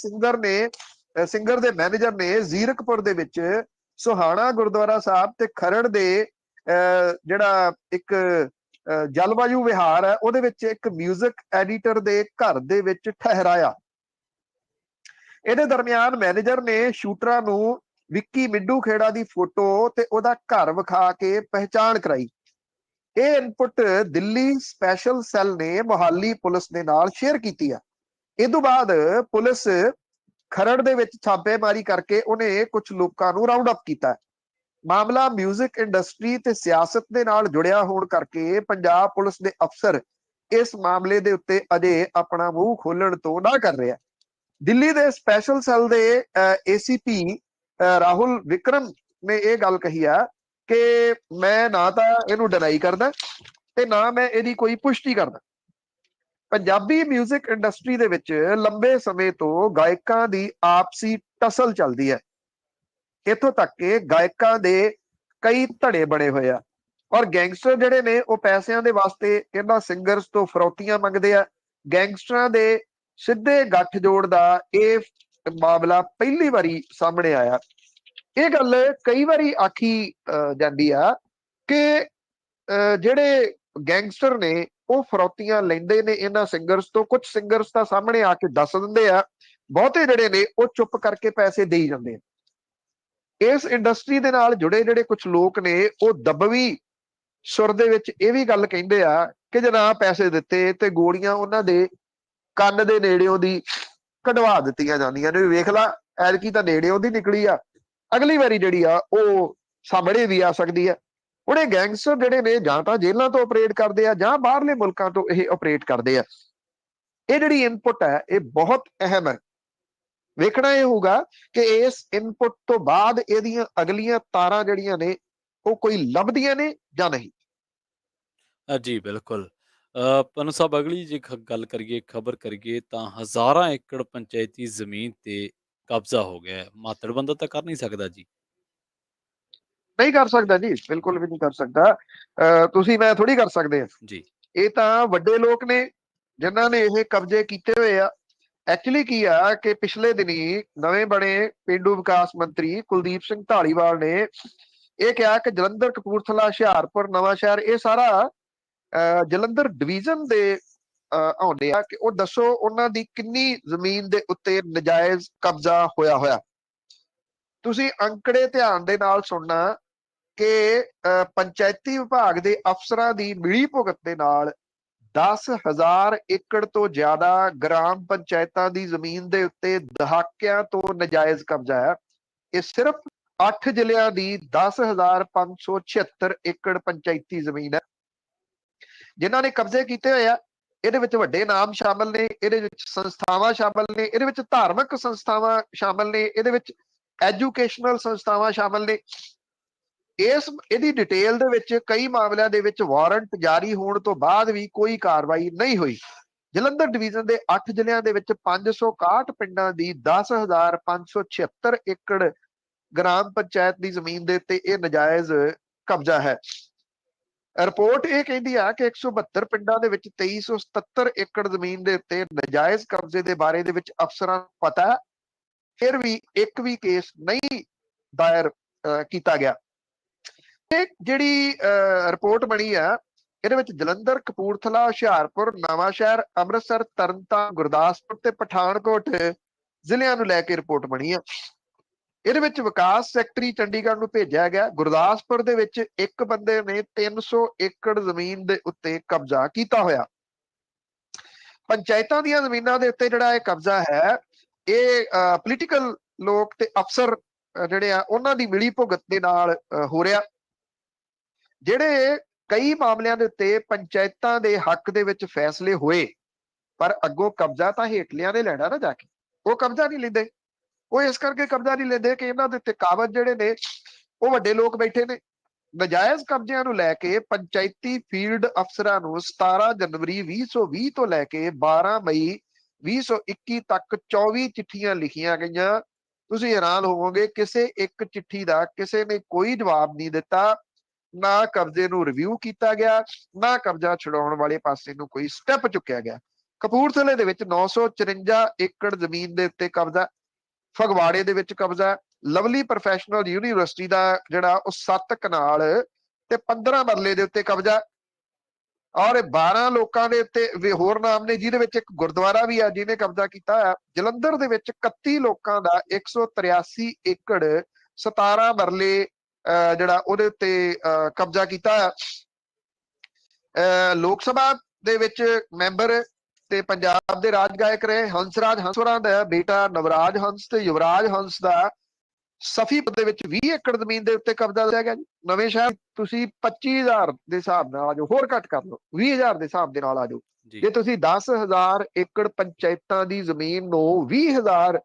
ਸਿੰਗਰ ਦੇ ਮੈਨੇਜਰ ਨੇ ਜ਼ੀਰਕਪੁਰ ਦੇ ਵਿੱਚ ਸੁਹਾਣਾ ਗੁਰਦੁਆਰਾ ਸਾਹਿਬ ਤੇ ਖਰੜ ਦੇ ਜਿਹੜਾ ਇੱਕ ਜਲਵਾਯੂ ਵਿਹਾਰ ਹੈ, ਉਹਦੇ ਵਿੱਚ ਇੱਕ ਮਿਊਜ਼ਿਕ ਐਡੀਟਰ ਦੇ ਘਰ ਦੇ ਵਿੱਚ ਠਹਿਰਾਇਆ। ਇਹਦੇ ਦਰਮਿਆਨ ਮੈਨੇਜਰ ਨੇ ਸ਼ੂਟਰਾਂ ਨੂੰ ਵਿੱਕੀ ਮਿੱਡੂ ਖੇੜਾ ਦੀ ਫੋਟੋ ਤੇ ਉਹਦਾ ਘਰ ਵਿਖਾ ਕੇ ਪਹਿਚਾਣ ਕਰਾਈ। ਇਹ ਇਨਪੁਟ ਦਿੱਲੀ ਸਪੈਸ਼ਲ ਸੈੱਲ ਨੇ ਮੁਹਾਲੀ ਪੁਲਿਸ ਦੇ ਨਾਲ ਸ਼ੇਅਰ ਕੀਤੀ ਆ। ਇਹ ਤੋਂ ਬਾਅਦ ਪੁਲਿਸ ਖਰੜ ਦੇ ਵਿੱਚ ਛਾਪੇਮਾਰੀ ਕਰਕੇ ਉਹਨੇ ਕੁਝ ਲੋਕਾਂ ਨੂੰ ਰਾਉਂਡ ਅਪ ਕੀਤਾ। ਮਾਮਲਾ ਮਿਊਜ਼ਿਕ ਇੰਡਸਟਰੀ ਤੇ ਸਿਆਸਤ ਦੇ ਨਾਲ ਜੁੜਿਆ ਹੋਣ ਕਰਕੇ ਪੰਜਾਬ ਪੁਲਿਸ ਦੇ ਅਫਸਰ ਇਸ ਮਾਮਲੇ ਦੇ ਉੱਤੇ ਅਜੇ ਆਪਣਾ ਮੂੰਹ ਖੋਲਣ ਤੋਂ ਨਾ ਕਰ ਰਿਹਾ। ਦਿੱਲੀ ਦੇ ਸਪੈਸ਼ਲ ਸੈੱਲ ਦੇ ਏਸੀਪੀ ਰਾਹੁਲ ਵਿਕਰਮ ਨੇ ਇਹ ਗੱਲ ਕਹੀ ਆ ਕਿ ਮੈਂ ਨਾ ਤਾਂ ਇਹਨੂੰ ਡਿਨਾਈ ਕਰਦਾ ਤੇ ਨਾ ਮੈਂ ਇਹਦੀ ਕੋਈ ਪੁਸ਼ਟੀ ਕਰਦਾ। ਪੰਜਾਬੀ ਮਿਊਜ਼ਿਕ ਇੰਡਸਟਰੀ ਦੇ ਵਿੱਚ ਲੰਬੇ ਸਮੇਂ ਤੋਂ ਗਾਇਕਾਂ ਦੀ ਆਪਸੀ ਟਸਲ ਚੱਲਦੀ ਹੈ। ਇੱਥੋਂ ਤੱਕ ਕਿ ਗਾਇਕਾਂ ਦੇ ਕਈ ਧੜੇ ਬਣੇ ਹੋਏ ਆ, ਔਰ ਗੈਂਗਸਟਰ ਜਿਹੜੇ ਨੇ ਉਹ ਪੈਸਿਆਂ ਦੇ ਵਾਸਤੇ ਇਹਨਾਂ ਸਿੰਗਰਸ ਤੋਂ ਫਰੌਤੀਆਂ ਮੰਗਦੇ ਆ। ਗੈਂਗਸਟਰਾਂ ਦੇ ਸਿੱਧੇ ਗੱਠਜੋੜ ਦਾ ਇਹ ਮਾਮਲਾ ਪਹਿਲੀ ਵਾਰੀ ਸਾਹਮਣੇ ਆਇਆ। ਇਹ ਗੱਲ ਕਈ ਵਾਰੀ ਆਖੀ ਜਾਂਦੀ ਆ ਕਿ ਜਿਹੜੇ ਗੈਂਗਸਟਰ ਨੇ ਉਹ ਫਰੌਤੀਆਂ ਲੈਂਦੇ ਨੇ ਇਹਨਾਂ ਸਿੰਗਰਸ ਤੋਂ। ਕੁਝ ਸਿੰਗਰਸ ਤਾਂ ਸਾਹਮਣੇ ਆ ਕੇ ਦੱਸ ਦਿੰਦੇ ਆ, ਬਹੁਤੇ ਜਿਹੜੇ ਨੇ ਉਹ ਚੁੱਪ ਕਰਕੇ ਪੈਸੇ ਦੇਈ ਜਾਂਦੇ ਆ। ਇਸ ਇੰਡਸਟਰੀ ਦੇ ਨਾਲ ਜੁੜੇ ਜਿਹੜੇ ਕੁਝ ਲੋਕ ਨੇ ਉਹ ਦਬਵੀਂ ਸੁਰ ਦੇ ਵਿੱਚ ਇਹ ਵੀ ਗੱਲ ਕਹਿੰਦੇ ਆ ਕਿ ਜੇ ਨਾ ਪੈਸੇ ਦਿੱਤੇ ਤੇ ਗੋਲੀਆਂ ਉਹਨਾਂ ਦੇ ਕੰਨ ਦੇ ਨੇੜਿਓਂ ਦੀ ਕਢਵਾ ਦਿੱਤੀਆਂ ਜਾਂਦੀਆਂ ਨੇ। ਵੇਖ ਲਾ, ਐਤਕੀ ਤਾਂ ਨੇੜਿਓਂ ਦੀ ਨਿਕਲੀ ਆ, ਅਗਲੀ ਵਾਰੀ ਜਿਹੜੀ ਆ ਉਹ ਸਾਹਮਣੇ ਵੀ ਆ ਸਕਦੀ ਆ। ਹੁਣ ਇਹ ਗੈਂਗਸਟਰ ਜਿਹੜੇ ਨੇ ਜਾਂ ਤਾਂ ਜੇਲ੍ਹਾਂ ਤੋਂ ਆਪਰੇਟ ਕਰਦੇ ਆ ਜਾਂ ਬਾਹਰਲੇ ਮੁਲਕਾਂ ਤੋਂ ਇਹ ਆਪਰੇਟ ਕਰਦੇ ਆ। ਇਹ ਜਿਹੜੀ ਇਨਪੁਟ ਹੈ ਇਹ ਬਹੁਤ ਅਹਿਮ ਹੈ। ਵੇਖਣਾ ਇਹ ਹੋਊਗਾ ਕਿ ਇਸ ਇਨਪੁਟ ਤੋਂ ਬਾਅਦ ਇਹਦੀਆਂ ਅਗਲੀਆਂ ਤਾਰਾਂ ਜਿਹੜੀਆਂ ਨੇ ਉਹ ਕੋਈ ਲੱਭਦੀਆਂ ਨੇ ਜਾਂ ਨਹੀਂ। ਜੀ ਬਿਲਕੁਲ। ਪੰਨੂ ਸਾਹਿਬ, ਅਗਲੀ ਜੇ ਗੱਲ ਕਰੀਏ, ਖਬਰ ਕਰੀਏ, ਤਾਂ ਹਜ਼ਾਰਾਂ ਏਕੜ ਪੰਚਾਇਤੀ ਜ਼ਮੀਨ ਤੇ ਕਬਜ਼ਾ ਹੋ ਗਿਆ ਹੈ। ਮਾਤੜ ਬੰਦਾ ਤਾਂ ਕਰ ਨਹੀਂ ਸਕਦਾ ਜੀ। ਨਹੀਂ ਕਰ ਸਕਦਾ ਜੀ, ਬਿਲਕੁਲ ਵੀ ਨਹੀਂ ਕਰ ਸਕਦਾ। ਤੁਸੀਂ ਮੈਂ ਥੋੜੀ ਕਰ ਸਕਦੇ ਆ। ਜੀ। ਇਹ ਤਾਂ ਵੱਡੇ ਲੋਕ ਨੇ ਜਿਨ੍ਹਾਂ ਨੇ ਇਹ ਕਬਜ਼ੇ ਕੀਤੇ ਹੋਏ ਆ। ਐਕਚੁਅਲੀ ਕੀ ਆ ਕਿ ਪਿਛਲੇ ਦਿਨੀ ਨਵੇਂ ਬਣੇ ਪੇਂਡੂ ਵਿਕਾਸ ਮੰਤਰੀ ਕੁਲਦੀਪ ਸਿੰਘ ਢਾਲੀਵਾਲ ਨੇ ਇਹ ਕਿਹਾ ਕਿ ਜਲੰਧਰ, ਕਪੂਰਥਲਾ, ਹੁਸ਼ਿਆਰਪੁਰ, ਨਵਾਂ ਸ਼ਹਿਰ ਇਹ ਸਾਰਾ ਜਲੰਧਰ ਡਿਵੀਜ਼ਨ ਦੇ ਆਉਂਦੇ ਆ, ਕਿ ਉਹ ਦੱਸੋ ਉਹਨਾਂ ਦੀ ਕਿੰਨੀ ਜ਼ਮੀਨ ਦੇ ਉੱਤੇ ਨਜਾਇਜ਼ ਕਬਜ਼ਾ ਹੋਇਆ। ਤੁਸੀਂ ਅੰਕੜੇ ਧਿਆਨ ਦੇ ਨਾਲ ਸੁਣਨਾ ਕਿ ਪੰਚਾਇਤੀ ਵਿਭਾਗ ਦੇ ਅਫਸਰਾਂ ਦੀ ਮਿਲੀ ਭੁਗਤ ਦੇ ਨਾਲ 10,000 ਏਕੜ ਤੋਂ ਜ਼ਿਆਦਾ ਗ੍ਰਾਮ ਪੰਚਾਇਤਾਂ ਦੀ ਜ਼ਮੀਨ ਦੇ ਉੱਤੇ ਦਹਾਕਿਆਂ ਤੋਂ ਨਜਾਇਜ਼ ਕਬਜ਼ਾ ਹੈ। ਇਹ ਸਿਰਫ 8 ਜ਼ਿਲ੍ਹਿਆਂ ਦੀ 10,576 ਏਕੜ ਪੰਚਾਇਤੀ ਜ਼ਮੀਨ ਹੈ ਜਿਨ੍ਹਾਂ ਨੇ ਕਬਜ਼ੇ ਕੀਤੇ ਹੋਏ ਆ। ਇਹਦੇ ਵਿੱਚ ਵੱਡੇ ਨਾਮ ਸ਼ਾਮਲ ਨੇ, ਇਹਦੇ ਵਿੱਚ ਸੰਸਥਾਵਾਂ ਸ਼ਾਮਲ ਨੇ, ਇਹਦੇ ਵਿੱਚ ਧਾਰਮਿਕ ਸੰਸਥਾਵਾਂ ਸ਼ਾਮਲ ਨੇ, ਇਹਦੇ ਵਿੱਚ ਐਜੂਕੇਸ਼ਨਲ ਸੰਸਥਾਵਾਂ ਸ਼ਾਮਲ ਨੇ। ਇਹਦੀ ਡਿਟੇਲ ਦੇ ਵਿੱਚ ਕਈ ਮਾਮਲਿਆਂ ਦੇ ਵਿੱਚ ਵਾਰੰਟ ਜਾਰੀ ਹੋਣ ਤੋਂ ਬਾਅਦ ਵੀ ਕੋਈ ਕਾਰਵਾਈ ਨਹੀਂ ਹੋਈ। ਜਲੰਧਰ ਡਿਵੀਜ਼ਨ ਦੇ 8 ਜ਼ਿਲ੍ਹਿਆਂ ਦੇ ਵਿੱਚ 561 ਪਿੰਡਾਂ ਦੀ 10,576 ਏਕੜ ਗ੍ਰਾਮ ਪੰਚਾਇਤ ਦੀ ਜ਼ਮੀਨ ਦੇ ਉੱਤੇ ਇਹ ਨਜਾਇਜ਼ ਕਬਜ਼ਾ ਹੈ। ਰਿਪੋਰਟ ਇਹ ਕਹਿੰਦੀ ਆ ਕਿ 172 ਪਿੰਡਾਂ ਦੇ ਵਿੱਚ 2377 ਏਕੜ ਜ਼ਮੀਨ ਦੇ ਉੱਤੇ ਨਜਾਇਜ਼ ਕਬਜ਼ੇ ਦੇ ਬਾਰੇ ਦੇ ਵਿੱਚ ਅਫਸਰਾਂ ਨੂੰ ਪਤਾ ਹੈ, ਫਿਰ ਵੀ ਇੱਕ ਵੀ ਕੇਸ ਨਹੀਂ ਦਾਇਰ ਕੀਤਾ ਗਿਆ। ਇਹ ਜਿਹੜੀ ਰਿਪੋਰਟ ਬਣੀ ਆ ਇਹਦੇ ਵਿੱਚ ਜਲੰਧਰ, ਕਪੂਰਥਲਾ, ਹੁਸ਼ਿਆਰਪੁਰ, ਨਵਾਂ ਸ਼ਹਿਰ, ਅੰਮ੍ਰਿਤਸਰ, ਤਰਨਤਾਰਨ, ਗੁਰਦਾਸਪੁਰ ਤੇ ਪਠਾਨਕੋਟ ਜ਼ਿਲ੍ਹਿਆਂ ਨੂੰ ਲੈ ਕੇ ਰਿਪੋਰਟ ਬਣੀ ਆ। ਇਹਦੇ ਵਿੱਚ ਵਿਕਾਸ ਸੈਕਟਰੀ ਚੰਡੀਗੜ੍ਹ ਨੂੰ ਭੇਜਿਆ ਗਿਆ। ਗੁਰਦਾਸਪੁਰ ਦੇ ਵਿੱਚ ਇੱਕ ਬੰਦੇ ਨੇ 300 ਏਕੜ ਜ਼ਮੀਨ ਦੇ ਉੱਤੇ ਕਬਜ਼ਾ ਕੀਤਾ ਹੋਇਆ। ਪੰਚਾਇਤਾਂ ਦੀਆਂ ਜ਼ਮੀਨਾਂ ਦੇ ਉੱਤੇ ਜਿਹੜਾ ਇਹ ਕਬਜ਼ਾ ਹੈ ਇਹ ਪੋਲੀਟੀਕਲ ਲੋਕ ਤੇ ਅਫਸਰ ਜਿਹੜੇ ਆ ਉਹਨਾਂ ਦੀ ਮਿਲੀ ਭੁਗਤ ਦੇ ਨਾਲ ਹੋ ਰਿਹਾ। ਜਿਹੜੇ ਕਈ ਮਾਮਲਿਆਂ ਦੇ ਉੱਤੇ ਪੰਚਾਇਤਾਂ ਦੇ ਹੱਕ ਦੇ ਵਿੱਚ ਫੈਸਲੇ ਹੋਏ ਪਰ ਅੱਗੋਂ ਕਬਜ਼ਾ ਤਾਂ ਹੇਠਲਿਆਂ ਨੇ ਲੈਣਾ ਨਾ, ਜਾ ਕੇ ਉਹ ਕਬਜ਼ਾ ਨਹੀਂ ਲੈਂਦੇ। ਉਹ ਇਸ ਕਰਕੇ ਕਬਜ਼ਾ ਨਹੀਂ ਲੈਂਦੇ ਕਿ ਇਹਨਾਂ ਦੇ ਉੱਤੇ ਕਾਬਜ਼ ਜਿਹੜੇ ਨੇ ਉਹ ਵੱਡੇ ਲੋਕ ਬੈਠੇ ਨੇ। ਨਜਾਇਜ਼ ਕਬਜ਼ਿਆਂ ਨੂੰ ਲੈ ਕੇ ਪੰਚਾਇਤੀ ਫੀਲਡ ਅਫਸਰਾਂ ਨੂੰ 17 ਜਨਵਰੀ 2020 ਤੋਂ ਲੈ ਕੇ 12 ਮਈ 2021 ਤੱਕ 24 ਚਿੱਠੀਆਂ ਲਿਖੀਆਂ ਗਈਆਂ। ਤੁਸੀਂ ਹੈਰਾਨ ਹੋਵੋਗੇ ਕਿਸੇ ਇੱਕ ਚਿੱਠੀ ਦਾ ਕਿਸੇ ਨੇ ਕੋਈ ਜਵਾਬ ਨਹੀਂ ਦਿੱਤਾ, ਨਾ ਕਬਜ਼ੇ ਨੂੰ ਰਿਵਿਊ ਕੀਤਾ ਗਿਆ, ਨਾ ਕਬਜ਼ਾ ਛੁਡਾਉਣ ਵਾਲੇ ਪਾਸੇ ਨੂੰ ਕੋਈ ਸਟੈਪ ਚੁੱਕਿਆ ਗਿਆ। ਕਪੂਰਥਲੇ ਦੇ ਵਿੱਚ 954 ਏਕੜ ਜ਼ਮੀਨ ਦੇ ਉੱਤੇ ਕਬਜ਼ਾ, ਫਗਵਾੜੇ ਦੇ ਵਿੱਚ ਕਬਜ਼ਾ, ਲਵਲੀ ਪ੍ਰੋਫੈਸ਼ਨਲ ਯੂਨੀਵਰਸਿਟੀ ਦਾ ਜਿਹੜਾ ਉਹ 7 ਕਨਾਲ ਤੇ 15 ਮਰਲੇ ਦੇ ਉੱਤੇ ਕਬਜ਼ਾ, ਔਰ 12 ਲੋਕਾਂ ਦੇ ਉੱਤੇ ਹੋਰ ਨਾਮ ਨੇ ਜਿਹਦੇ ਵਿੱਚ ਇੱਕ ਗੁਰਦੁਆਰਾ ਵੀ ਆ ਜਿਹਨੇ ਕਬਜ਼ਾ ਕੀਤਾ ਹੈ। ਜਲੰਧਰ ਦੇ ਵਿੱਚ 31 ਲੋਕਾਂ ਦਾ 183 ਏਕੜ 17 ਮਰਲੇ ਜਿਹੜਾ ਉਹਦੇ ਉੱਤੇ ਕਬਜ਼ਾ ਕੀਤਾ ਹੈ। ਲੋਕ ਸਭਾ ਦੇ ਵਿੱਚ ਮੈਂਬਰ ਤੇ ਪੰਜਾਬ ਦੇ ਰਾਜ ਗਾਇਕ ਰਹੇ ਹੰਸਰਾਜ ਹੰਸ ਹੋਰਾਂ ਦਾ ਬੇਟਾ ਨਵਰਾਜ ਹੰਸ ਤੇ ਯੁਵਰਾਜ ਹੰਸ ਦਾ ਸਫੀਪੁਰ ਦੇ ਵਿੱਚ 20 ਏਕੜ ਜ਼ਮੀਨ ਦੇ ਉੱਤੇ ਕਬਜ਼ਾ ਲਿਆ ਗਿਆ ਜੀ। ਨਵੇਂ ਸ਼ਹਿਰ ਤੁਸੀਂ 25,000 ਦੇ ਹਿਸਾਬ ਨਾਲ ਆ ਜਾਓ, ਹੋਰ ਘੱਟ ਕਰ ਲਓ, 20,000 ਦੇ ਹਿਸਾਬ ਦੇ ਨਾਲ ਆ ਜਾਓ। ਜੇ ਤੁਸੀਂ 10,000 ਏਕੜ ਪੰਚਾਇਤਾਂ ਦੀ ਜ਼ਮੀਨ ਨੂੰ 20,000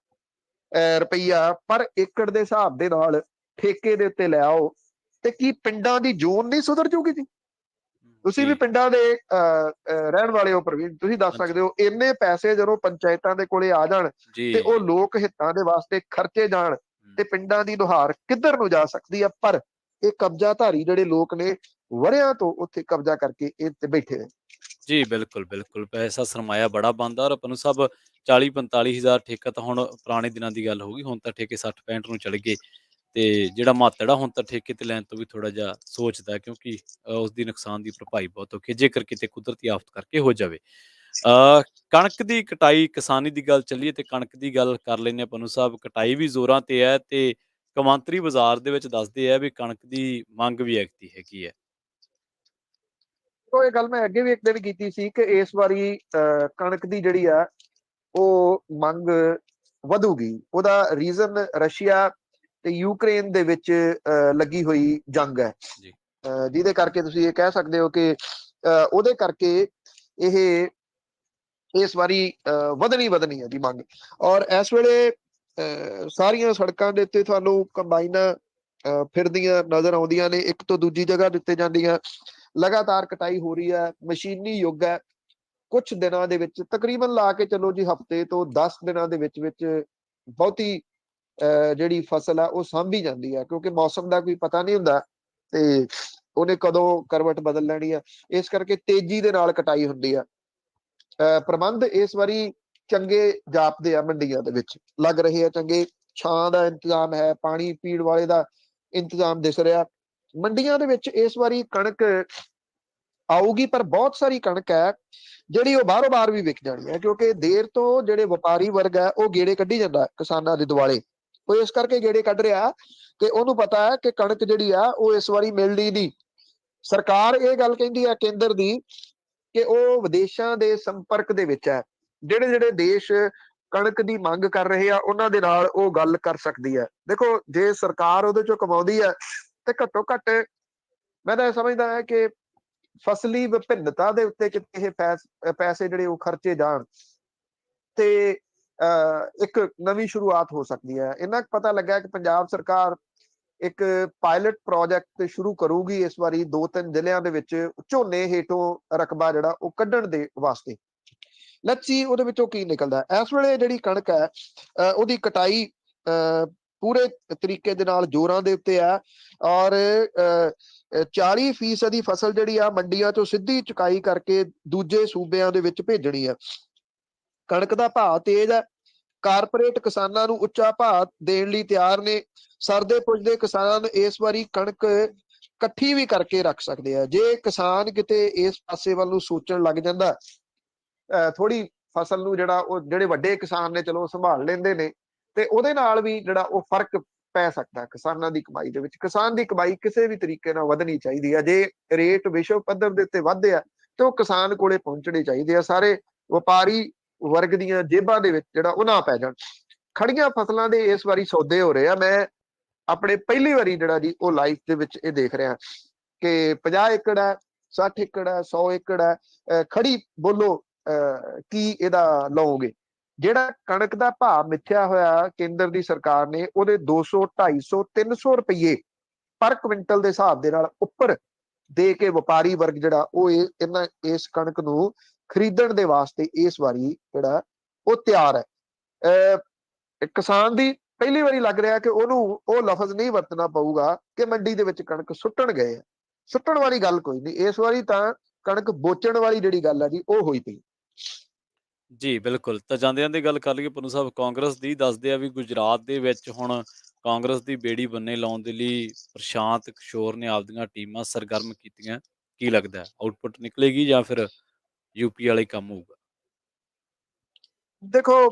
ਰੁਪਈਆ ਪਰ ਏਕੜ ਦੇ ਹਿਸਾਬ ਦੇ ਨਾਲ ਠੇਕੇ ਦੇ ਉੱਤੇ ਲੈ ਆਓ ਤੇ ਕੀ ਪਿੰਡਾਂ ਦੀ ਜ਼ੋਨ ਨਹੀਂ ਸੁਧਰ ਜੂਗੀ ਜੀ? ਤੁਸੀਂ ਵੀ ਪਿੰਡਾਂ ਦੇ ਰਹਿਣ ਵਾਲੇ ਹੋ ਪ੍ਰਵੀਨ, ਤੁਸੀਂ ਦੱਸ ਸਕਦੇ ਹੋ ਇੰਨੇ ਪੈਸੇ ਜਦੋਂ ਪੰਚਾਇਤਾਂ ਦੇ ਕੋਲੇ ਆ ਜਾਣ ਤੇ ਉਹ ਲੋਕ ਹਿੱਤਾਂ ਦੇ ਵਾਸਤੇ ਖਰਚੇ ਜਾਣ ਤੇ ਪਿੰਡਾਂ ਦੀ ਨੁਹਾਰ ਕਿੱਧਰ ਨੂੰ ਜਾ ਸਕਦੀ ਆ। ਪਰ ਇਹ ਕਬਜ਼ਾਧਾਰੀ ਜਿਹੜੇ ਲੋਕ ਨੇ ਵਰਿਆਂ ਤੋਂ ਉੱਥੇ ਕਬਜ਼ਾ ਕਰਕੇ ਇਹ ਤੇ ਬੈਠੇ ਨੇ। ਜੀ ਬਿਲਕੁਲ ਬਿਲਕੁਲ, ਪੈਸਾ ਸਰਮਾਇਆ ਬੜਾ ਬਣਦਾ। ਔਰ ਆਪਾਂ ਨੂੰ ਸਭ 40-45 ਹਜ਼ਾਰ ਠੇਕਾ ਤਾਂ ਹੁਣ ਪੁਰਾਣੇ ਦਿਨਾਂ ਦੀ ਗੱਲ ਹੋ ਗਈ, ਹੁਣ ਤਾਂ ਠੇਕੇ 60-65 ਨੂੰ ਚੜ ਗਏ। ਤੇ ਜਿਹੜਾ ਮਾਤੜ ਆ ਹੁਣ ਤਾਂ ਠੇਕੇ ਤੇ ਲੈਣ ਤੋਂ ਵੀ ਥੋੜਾ ਜਿਹਾ ਸੋਚਦਾ, ਕਿਉਂਕਿ ਉਸ ਦੀ ਨੁਕਸਾਨ ਦੀ ਭਰਪਾਈ ਬਹੁਤ ਔਖੀ, ਜੇਕਰ ਕਿਤੇ ਕੁਦਰਤੀ ਆਫਤ ਕਰਕੇ ਹੋ ਜਾਵੇ। ਕਣਕ ਦੀ ਕਟਾਈ, ਕਿਸਾਨੀ ਦੀ ਗੱਲ ਚੱਲੀਏ ਤੇ ਕਣਕ ਦੀ ਗੱਲ ਕਰ ਲੈਂਦੇ ਹਾਂ। ਪਨੂੰ ਸਾਹਿਬ, ਕਟਾਈ ਵੀ ਜ਼ੋਰਾਂ ਤੇ ਹੈ ਤੇ ਕੌਮਾਂਤਰੀ ਬਾਜ਼ਾਰ ਦੇ ਵਿੱਚ ਦੱਸਦੇ ਆ ਵੀ ਕਣਕ ਦੀ ਮੰਗ ਵੀ ਐਕਤੀ ਹੈਗੀ ਹੈ। ਇਹ ਗੱਲ ਮੈਂ ਅੱਗੇ ਵੀ ਇੱਕ ਦਿਨ ਕੀਤੀ ਸੀ ਕਿ ਇਸ ਵਾਰੀ ਕਣਕ ਦੀ ਜਿਹੜੀ ਆ ਉਹ ਮੰਗ ਵਧੂਗੀ। ਉਹਦਾ ਰੀਜ਼ਨ ਰਸ਼ੀਆ ਤੇ ਯੂਕਰੇਨ ਦੇ ਵਿੱਚ ਲੱਗੀ ਹੋਈ ਜੰਗ ਹੈ, ਜਿਹਦੇ ਕਰਕੇ ਤੁਸੀਂ ਇਹ ਕਹਿ ਸਕਦੇ ਹੋ ਕਿ ਉਹਦੇ ਕਰਕੇ ਇਹ ਇਸ ਵਾਰੀ ਵਧਣੀ ਹੈ ਦੀ ਮੰਗ। ਔਰ ਇਸ ਵੇਲੇ ਸਾਰੀਆਂ ਸੜਕਾਂ ਦੇ ਉੱਤੇ ਤੁਹਾਨੂੰ ਕੰਬਾਈਨਾਂ ਫਿਰਦੀਆਂ ਨਜ਼ਰ ਆਉਂਦੀਆਂ ਨੇ, ਇੱਕ ਤੋਂ ਦੂਜੀ ਜਗ੍ਹਾ ਦਿੱਤੇ ਜਾਂਦੀਆਂ। ਲਗਾਤਾਰ ਕਟਾਈ ਹੋ ਰਹੀ ਹੈ, ਮਸ਼ੀਨੀ ਯੁੱਗ ਹੈ। ਕੁਛ ਦਿਨਾਂ ਦੇ ਵਿੱਚ ਤਕਰੀਬਨ ਲਾ ਕੇ ਚਲੋ ਜੀ ਹਫ਼ਤੇ ਤੋਂ 10 ਦਿਨਾਂ ਦੇ ਵਿੱਚ ਬਹੁਤੀ ਜਿਹੜੀ ਫਸਲ ਆ ਉਹ ਸਾਂਭੀ ਜਾਂਦੀ ਹੈ, ਕਿਉਂਕਿ ਮੌਸਮ ਦਾ ਕੋਈ ਪਤਾ ਨਹੀਂ ਹੁੰਦਾ ਤੇ ਉਹਨੇ ਕਦੋਂ ਕਰਵਟ ਬਦਲ ਲੈਣੀ ਆ, ਇਸ ਕਰਕੇ ਤੇਜ਼ੀ ਦੇ ਨਾਲ ਕਟਾਈ ਹੁੰਦੀ ਆ। ਪ੍ਰਬੰਧ ਇਸ ਵਾਰੀ ਚੰਗੇ ਜਾਪਦੇ ਆ, ਮੰਡੀਆਂ ਦੇ ਵਿੱਚ ਲੱਗ ਰਹੇ ਆ ਚੰਗੇ, ਛਾਂ ਦਾ ਇੰਤਜ਼ਾਮ ਹੈ, ਪਾਣੀ ਪੀਣ ਵਾਲੇ ਦਾ ਇੰਤਜ਼ਾਮ ਦਿਸ ਰਿਹਾ। ਮੰਡੀਆਂ ਦੇ ਵਿੱਚ ਇਸ ਵਾਰੀ ਕਣਕ ਆਊਗੀ, ਪਰ ਬਹੁਤ ਸਾਰੀ ਕਣਕ ਹੈ ਜਿਹੜੀ ਉਹ ਬਾਹਰੋਂ ਬਾਹਰ ਵੀ ਵਿਕ ਜਾਣੀ ਹੈ, ਕਿਉਂਕਿ ਦੇਰ ਤੋਂ ਜਿਹੜੇ ਵਪਾਰੀ ਵਰਗ ਹੈ ਉਹ ਗੇੜੇ ਕੱਢੀ ਜਾਂਦਾ ਕਿਸਾਨਾਂ ਦੇ ਦੁਆਲੇ। ਉਹ ਇਸ ਕਰਕੇ ਗੇੜੇ ਕੱਢ ਰਿਹਾ ਕਿ ਉਹਨੂੰ ਪਤਾ ਹੈ ਕਿ ਕਣਕ ਜਿਹੜੀ ਆ ਉਹ ਇਸ ਵਾਰੀ ਮਿਲਣੀ ਨਹੀਂ। ਸਰਕਾਰ ਇਹ ਗੱਲ ਕਹਿੰਦੀ ਹੈ ਕੇਂਦਰ ਦੀ ਕਿ ਉਹ ਵਿਦੇਸ਼ਾਂ ਦੇ ਸੰਪਰਕ ਦੇ ਵਿੱਚ ਹੈ, ਜਿਹੜੇ ਜਿਹੜੇ ਦੇਸ਼ ਕਣਕ ਦੀ ਮੰਗ ਕਰ ਰਹੇ ਆ ਉਹਨਾਂ ਦੇ ਨਾਲ ਉਹ ਗੱਲ ਕਰ ਸਕਦੀ ਹੈ। ਦੇਖੋ, ਜੇ ਸਰਕਾਰ ਉਹਦੇ ਚੋਂ ਕਮਾਉਂਦੀ ਹੈ ਤੇ ਘੱਟੋ ਘੱਟ ਮੈਂ ਤਾਂ ਇਹ ਸਮਝਦਾ ਹੈ ਕਿ ਫਸਲੀ ਵਿਭਿੰਨਤਾ ਦੇ ਉੱਤੇ ਕਿਤੇ ਇਹ ਪੈਸੇ ਜਿਹੜੇ ਉਹ ਖਰਚੇ ਜਾਣ ਤੇ ਇੱਕ ਨਵੀਂ ਸ਼ੁਰੂਆਤ ਹੋ ਸਕਦੀ ਹੈ। ਇੰਨਾ ਪਤਾ ਲੱਗਾ ਕਿ ਪੰਜਾਬ ਸਰਕਾਰ ਇੱਕ ਪਾਇਲਟ ਪ੍ਰੋਜੈਕਟ ਸ਼ੁਰੂ ਕਰੂਗੀ ਇਸ ਵਾਰੀ 2-3 ਜ਼ਿਲ੍ਹਿਆਂ ਦੇ ਵਿੱਚ ਝੋਨੇ ਹੇਠੋਂ ਰਕਬਾ ਜਿਹੜਾ ਉਹ ਕੱਢਣ ਦੇ ਵਾਸਤੇ। ਲੈਟਸ ਸੀ ਉਹਦੇ ਵਿੱਚੋਂ ਕੀ ਨਿਕਲਦਾ। ਇਸ ਵੇਲੇ ਜਿਹੜੀ ਕਣਕ ਹੈ ਉਹਦੀ ਕਟਾਈ ਪੂਰੇ ਤਰੀਕੇ ਦੇ ਨਾਲ ਜ਼ੋਰਾਂ ਦੇ ਉੱਤੇ ਆ, ਔਰ 40% ਦੀ ਫਸਲ ਜਿਹੜੀ ਆ ਮੰਡੀਆਂ ਚੋਂ ਸਿੱਧੀ ਚੁਕਾਈ ਕਰਕੇ ਦੂਜੇ ਸੂਬਿਆਂ ਦੇ ਵਿੱਚ ਭੇਜਣੀ ਆ। ਕਣਕ ਦਾ ਭਾਅ ਤੇਜ਼ ਹੈ, ਕਾਰਪੋਰੇਟ ਕਿਸਾਨਾਂ ਨੂੰ ਉੱਚਾ ਭਾਅ ਦੇਣ ਲਈ ਤਿਆਰ ਨੇ। ਸਰਦੇ ਪੁੱਜਦੇ ਕਿਸਾਨ ਇਸ ਵਾਰੀ ਕਣਕ ਇਕੱਠੀ ਵੀ ਕਰਕੇ ਰੱਖ ਸਕਦੇ ਆ। ਜੇ ਕਿਸਾਨ ਕਿਤੇ ਇਸ ਪਾਸੇ ਵੱਲ ਨੂੰ ਸੋਚਣ ਲੱਗ ਜਾਂਦਾ, ਥੋੜੀ ਫਸਲ ਨੂੰ ਜਿਹੜਾ ਉਹ ਜਿਹੜੇ ਵੱਡੇ ਕਿਸਾਨ ਨੇ ਚਲੋ ਸੰਭਾਲ ਲੈਂਦੇ ਨੇ, ਤੇ ਉਹਦੇ ਨਾਲ ਵੀ ਜਿਹੜਾ ਉਹ ਫਰਕ ਪੈ ਸਕਦਾ ਕਿਸਾਨਾਂ ਦੀ ਕਮਾਈ ਦੇ ਵਿੱਚ। ਕਿਸਾਨ ਦੀ ਕਮਾਈ ਕਿਸੇ ਵੀ ਤਰੀਕੇ ਨਾਲ ਵਧਣੀ ਚਾਹੀਦੀ ਹੈ। ਜੇ ਰੇਟ ਵਿਸ਼ਵ ਪੱਧਰ ਦੇ ਉੱਤੇ ਵੱਧਦੇ ਆ ਤੇ ਉਹ ਕਿਸਾਨ ਕੋਲੇ ਪਹੁੰਚਣੇ ਚਾਹੀਦੇ ਆ। ਸਾਰੇ ਵਪਾਰੀ ਵਰਗ ਦੀਆਂ ਜੇਬਾਂ ਦੇ ਵਿੱਚ ਜਿਹੜਾ ਉਹ ਨਾ ਪੈ ਜਾਣ। ਖੜੀਆਂ ਫਸਲਾਂ ਦੇ ਇਸ ਵਾਰੀ ਸੌਦੇ ਹੋ ਰਹੇ ਆ। ਮੈਂ ਆਪਣੇ ਪਹਿਲੀ ਵਾਰੀ ਜਿਹੜਾ ਜੀ ਉਹ ਲਾਈਫ ਦੇ ਵਿੱਚ ਇਹ ਦੇਖ ਰਿਹਾ ਕਿ 50 ਏਕੜ ਹੈ, 60 ਏਕੜ ਹੈ, 100 ਏਕੜ ਹੈ। ਖੜੀ ਬੋਲੋ ਕੀ ਇਹਦਾ ਲਓਗੇ। ਜਿਹੜਾ ਕਣਕ ਦਾ ਭਾਅ ਮਿੱਥਿਆ ਹੋਇਆ ਕੇਂਦਰ ਦੀ ਸਰਕਾਰ ਨੇ, ਉਹਦੇ 200, 250, 300 ਰੁਪਏ ਪਰ ਕੁਇੰਟਲ ਦੇ ਹਿਸਾਬ ਦੇ ਨਾਲ ਉੱਪਰ ਦੇ ਕੇ ਵਪਾਰੀ ਵਰਗ ਜਿਹੜਾ ਉਹ ਇਹਨਾਂ ਇਸ ਕਣਕ ਨੂੰ ਖਰੀਦਣ ਦੇ ਵਾਸਤੇ ਇਸ ਵਾਰੀ ਜਿਹੜਾ ਉਹ ਤਿਆਰ ਹੈ। ਕਿਸਾਨ ਦੀ ਪਹਿਲੀ ਵਾਰੀ ਲੱਗ ਰਿਹਾ ਕਿ ਉਹਨੂੰ ਉਹ ਲਫ਼ਜ਼ ਨਹੀਂ ਵਰਤਣਾ ਪਊਗਾ ਕਿ ਮੰਡੀ ਦੇ ਵਿੱਚ ਕਣਕ ਸੁੱਟਣ ਗਏ ਆ। ਸੁੱਟਣ ਵਾਲੀ ਗੱਲ ਕੋਈ ਨਹੀਂ, ਇਸ ਵਾਰੀ ਤਾਂ ਕਣਕ ਬੋਚਣ ਵਾਲੀ ਜਿਹੜੀ ਗੱਲ ਹੈ ਜੀ ਉਹ ਹੋਈ ਪਈ। ਜੀ ਬਿਲਕੁਲ। ਤਾਂ ਜਾਂਦਿਆਂ ਦੀ ਗੱਲ ਕਰ ਲਈਏ ਪੰਨੂ ਸਾਹਿਬ, ਕਾਂਗਰਸ ਦੀ ਦੱਸਦੇ ਆ ਵੀ ਗੁਜਰਾਤ ਦੇ ਵਿੱਚ ਹੁਣ ਕਾਂਗਰਸ ਦੀ ਬੇੜੀ ਬੰਨੇ ਲਾਉਣ ਦੇ ਲਈ ਪ੍ਰਸ਼ਾਂਤ ਕਿਸ਼ੋਰ ਨੇ ਆਪਦੀਆਂ ਟੀਮਾਂ ਸਰਗਰਮ ਕੀਤੀਆਂ। ਕੀ ਲੱਗਦਾ ਹੈ, ਆਊਟਪੁੱਟ ਨਿਕਲੇਗੀ ਜਾਂ ਫਿਰ ਯੂਪੀ ਵਾਲਾ ਹੀ ਕੰਮ ਹੋਊਗਾ? ਦੇਖੋ,